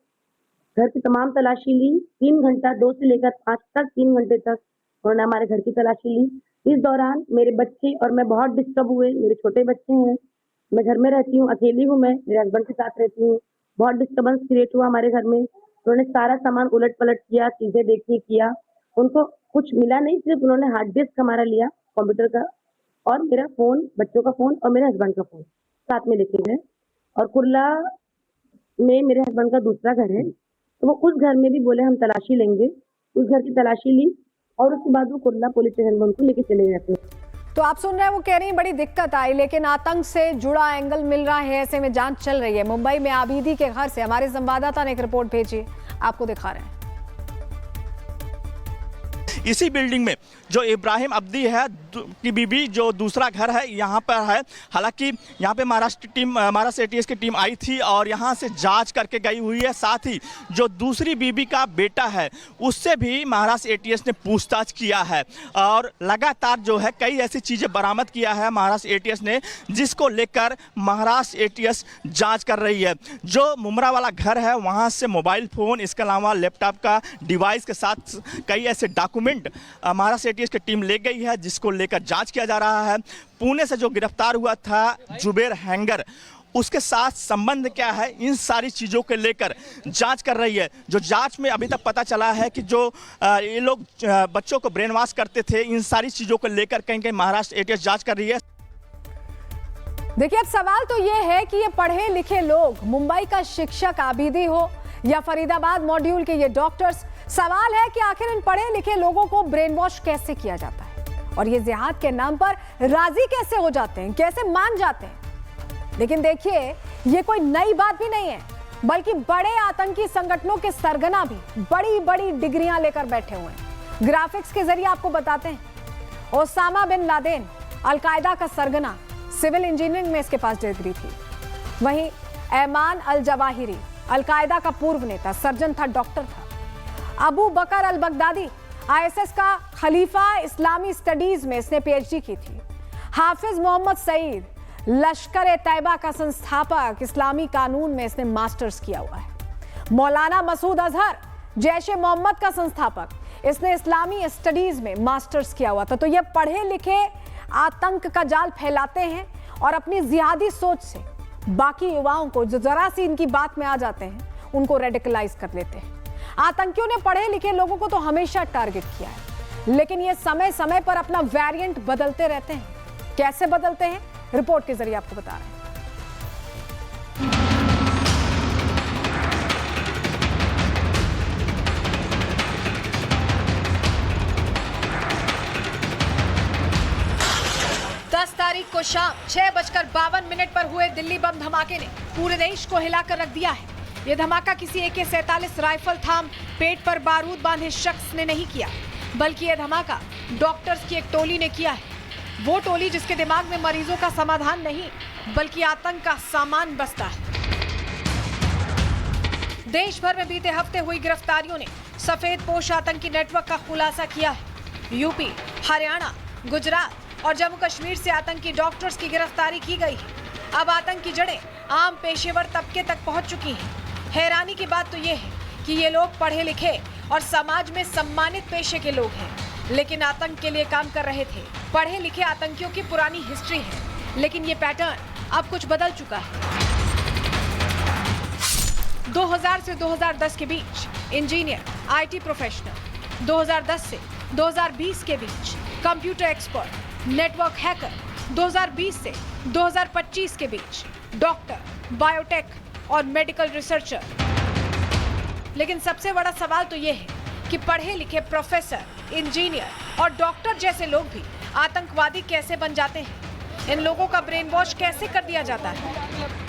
घर की तमाम तलाशी ली। 3 घंटा 2 से लेकर 5 तक 3 घंटे तक उन्होंने हमारे घर की तलाशी ली। इस दौरान मेरे बच्चे और मैं बहुत डिस्टर्ब हुए। मेरे छोटे बच्चे हैं, मैं घर में रहती हूँ, अकेली हूँ, मैं मेरे हस्बैंड के साथ रहती हूँ। बहुत डिस्टर्बेंस क्रिएट हुआ हमारे घर में। उन्होंने सारा सामान उलट पलट किया, चीजें देखी किया। उनको कुछ मिला नहीं, सिर्फ उन्होंने हार्ड डिस्क हमारा लिया कंप्यूटर का और मेरा फोन, बच्चों का फोन और मेरे हस्बैंड का फोन साथ में लेके गए। और कुर्ला में मेरे हस्बैंड का दूसरा घर है, तो वो उस घर में भी बोले हम तलाशी लेंगे। उस घर की तलाशी ली और उसके बाद वो कुर्ला पुलिस स्टेशन में उनको लेके चले जाते हैं। तो आप सुन रहे हैं, वो कह रही हैं बड़ी दिक्कत आई, लेकिन आतंक से जुड़ा एंगल मिल रहा है, ऐसे में जांच चल रही है। मुंबई में आबिदी के घर से हमारे संवाददाता ने एक रिपोर्ट भेजी, आपको दिखा रहे हैं। इसी बिल्डिंग में जो इब्राहिम अब्दी है की बीबी जो दूसरा घर है यहाँ पर है। हालांकि यहाँ पे महाराष्ट्र एटीएस की टीम आई थी और यहाँ से जांच करके गई हुई है। साथ ही जो दूसरी बीबी का बेटा है उससे भी महाराष्ट्र एटीएस ने पूछताछ किया है और लगातार जो है कई ऐसी चीज़ें बरामद किया है महाराष्ट्र एटीएस ने, जिसको लेकर महाराष्ट्र एटीएस जाँच कर रही है। जो मुमरा वाला घर है वहाँ से मोबाइल फ़ोन, इसके अलावा लैपटॉप का डिवाइस के साथ कई ऐसे डॉक्यूमेंट महाराष्ट्र एटीएस की टीम ले गई है, जिसको लेकर जांच किया जा रहा है। पुणे से जो गिरफ्तार हुआ था जुबेर हैंगर, उसके साथ संबंध क्या है, इन सारी चीज़ों के लेकर जांच कर रही है। जो जांच में अभी तक पता चला है कि जो ये लोग बच्चों को ब्रेन वॉश करते थे, इन सारी चीज़ों को लेकर कहीं कहीं महाराष्ट्र एटीएस जांच कर रही है। देखिए, अब सवाल तो ये है कि ये पढ़े लिखे लोग, मुंबई का शिक्षक आबिदी हो या फरीदाबाद मॉड्यूल के ये डॉक्टर्स, सवाल है कि आखिर इन पढ़े लिखे लोगों को ब्रेन वॉश कैसे किया जाता है और ये जिहाद के नाम पर राजी कैसे हो जाते हैं, कैसे मान जाते हैं। लेकिन देखिए, ये कोई नई बात भी नहीं है, बल्कि बड़े आतंकी संगठनों के सरगना भी बड़ी बड़ी डिग्रियां लेकर बैठे हुए हैं। ग्राफिक्स के जरिए आपको बताते हैं, ओसामा बिन लादेन अलकायदा का सरगना, सिविल इंजीनियरिंग में इसके पास डिग्री थी। वहीं ऐमान अल जवाहिरी अलकायदा का पूर्व नेता, सर्जन था, डॉक्टर था। अबू बकर अल बगदादी आईएसएस का खलीफा, इस्लामी स्टडीज में इसने पीएचडी की थी। हाफिज मोहम्मद सईद लश्कर तैयबा का संस्थापक, इस्लामी कानून में इसने मास्टर्स किया हुआ है। मौलाना मसूद अजहर जैश ए मोहम्मद का संस्थापक, इसने इस्लामी स्टडीज में मास्टर्स किया हुआ था। तो ये पढ़े लिखे आतंक का जाल फैलाते हैं और अपनी जिहादी सोच से बाकी युवाओं को जो जरा सी इनकी बात में आ जाते हैं उनको रेडिकलाइज कर लेते हैं। आतंकियों ने पढ़े लिखे लोगों को तो हमेशा टारगेट किया है, लेकिन ये समय समय पर अपना वेरिएंट बदलते रहते हैं। कैसे बदलते हैं, रिपोर्ट के जरिए आपको बता रहे हैं। तारीख को शाम 6:52 पर हुए दिल्ली बम धमाके ने पूरे देश को हिलाकर रख दिया है। यह धमाका किसी AK-47 राइफल थाम पेट पर बारूद बांधे शख्स ने नहीं किया, बल्कि यह धमाका डॉक्टर्स की एक टोली ने किया है। वो टोली जिसके दिमाग में मरीजों का समाधान नहीं बल्कि आतंक का सामान बसता है। देश भर में बीते हफ्ते हुई गिरफ्तारियों ने सफेद पोश आतंकी नेटवर्क का खुलासा किया है। यूपी, हरियाणा, गुजरात और जम्मू कश्मीर से आतंकी डॉक्टर्स की गिरफ्तारी की गई है। अब आतंक की जड़ें आम पेशेवर तबके तक पहुंच चुकी हैं। हैरानी की बात तो ये है कि ये लोग पढ़े लिखे और समाज में सम्मानित पेशे के लोग हैं, लेकिन आतंक के लिए काम कर रहे थे। पढ़े लिखे आतंकियों की पुरानी हिस्ट्री है, लेकिन ये पैटर्न अब कुछ बदल चुका है। 2000 से 2010 के बीच इंजीनियर, IT प्रोफेशनल, 2010 से 2020 के बीच कंप्यूटर एक्सपर्ट, नेटवर्क हैकर, 2020 से 2025 के बीच डॉक्टर, बायोटेक और मेडिकल रिसर्चर। लेकिन सबसे बड़ा सवाल तो ये है कि पढ़े लिखे प्रोफेसर, इंजीनियर और डॉक्टर जैसे लोग भी आतंकवादी कैसे बन जाते हैं? इन लोगों का ब्रेन वॉश कैसे कर दिया जाता है?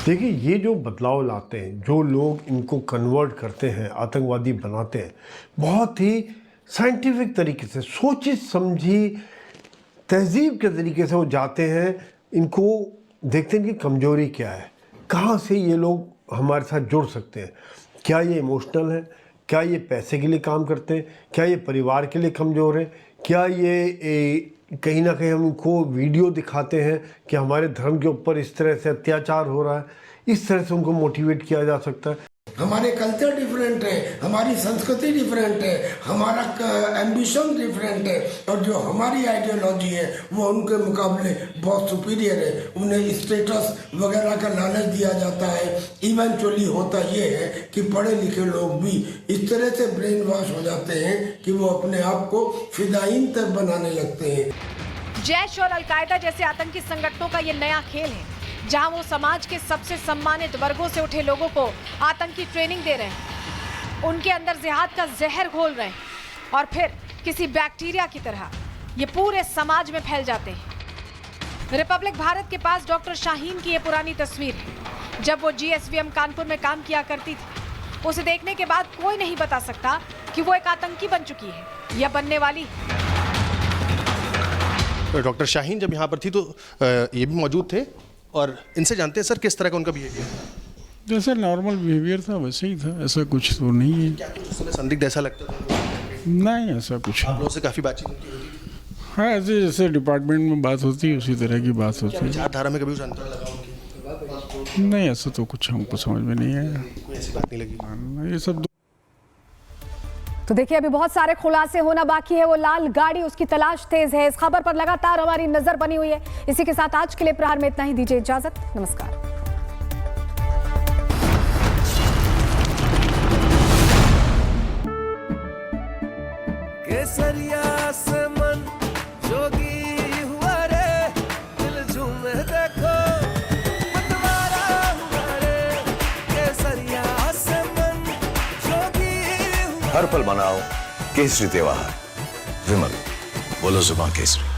देखिए, ये जो बदलाव लाते हैं, जो लोग इनको कन्वर्ट करते हैं, आतंकवादी बनाते हैं, बहुत ही साइंटिफिक तरीके से, सोची समझी तहजीब के तरीके से वो जाते हैं। इनको देखते हैं कि कमजोरी क्या है, कहाँ से ये लोग हमारे साथ जुड़ सकते हैं। क्या ये इमोशनल है, क्या ये पैसे के लिए काम करते हैं, क्या ये परिवार के लिए कमज़ोर है, क्या ये कहीं ना कहीं हम इनको वीडियो दिखाते हैं कि हमारे धर्म के ऊपर इस तरह से अत्याचार हो रहा है, इस तरह से उनको मोटिवेट किया जा सकता है। हमारे कल्चर डिफरेंट है, हमारी संस्कृति डिफरेंट है, हमारा एम्बिशन डिफरेंट है, और जो हमारी आइडियोलॉजी है वो उनके मुकाबले बहुत सुपीरियर है। उन्हें स्टेटस वगैरह का लालच दिया जाता है। इवेंचुअली होता ये है कि पढ़े लिखे लोग भी इस तरह से ब्रेन वॉश हो जाते हैं कि वो अपने आप को फिदायीन तक बनाने लगते हैं। जैश और अलकायदा जैसे आतंकी संगठनों का ये नया खेल है, जहां वो समाज के सबसे सम्मानित वर्गों से उठे लोगों को आतंकी ट्रेनिंग दे रहे हैं, उनके अंदर जिहाद का जहर घोल रहे हैं और फिर किसी बैक्टीरिया की तरह ये पूरे समाज में फैल जाते हैं। रिपब्लिक भारत के पास डॉक्टर शाहीन की ये पुरानी तस्वीर है। जब वो GSVM कानपुर में काम किया करती थी, उसे देखने के बाद कोई नहीं बता सकता कि वो एक आतंकी बन चुकी है या बनने वाली है। डॉक्टर शाहीन जब यहाँ पर थी तो ये भी मौजूद थे, और इनसे जानते हैं सर किस तरह का उनका बिहेवियर था? जैसे नॉर्मल बिहेवियर था वैसे ही था, ऐसा कुछ तो नहीं है। क्या कुछ उसमें संदिग्ध ऐसा लगता था? नहीं, ऐसा कुछ आप लोगों से काफ़ी बातचीत होती थी? हाँ, ऐसे जैसे डिपार्टमेंट में बात होती है उसी तरह की बात होती है। विचारधारा में कभी अंतर लगा उनकी? नहीं, ऐसा तो कुछ हमको समझ में नहीं आया। कोई ऐसी बात नहीं लगी? ये सब तो देखिए, अभी बहुत सारे खुलासे होना बाकी है। वो लाल गाड़ी, उसकी तलाश तेज है। इस खबर पर लगातार हमारी नजर बनी हुई है। इसी के साथ आज के लिए प्रहार में इतना ही। दीजिए इजाजत, नमस्कार। केसरिया से मन जोगी हुआ रे, दिल झूमे देखो मतवारा हुआ रे। केसरिया से मन जोगी हुआ। हर पल मनाओ केसरी त्योहार। विमल, बोलो जुबान केसरी।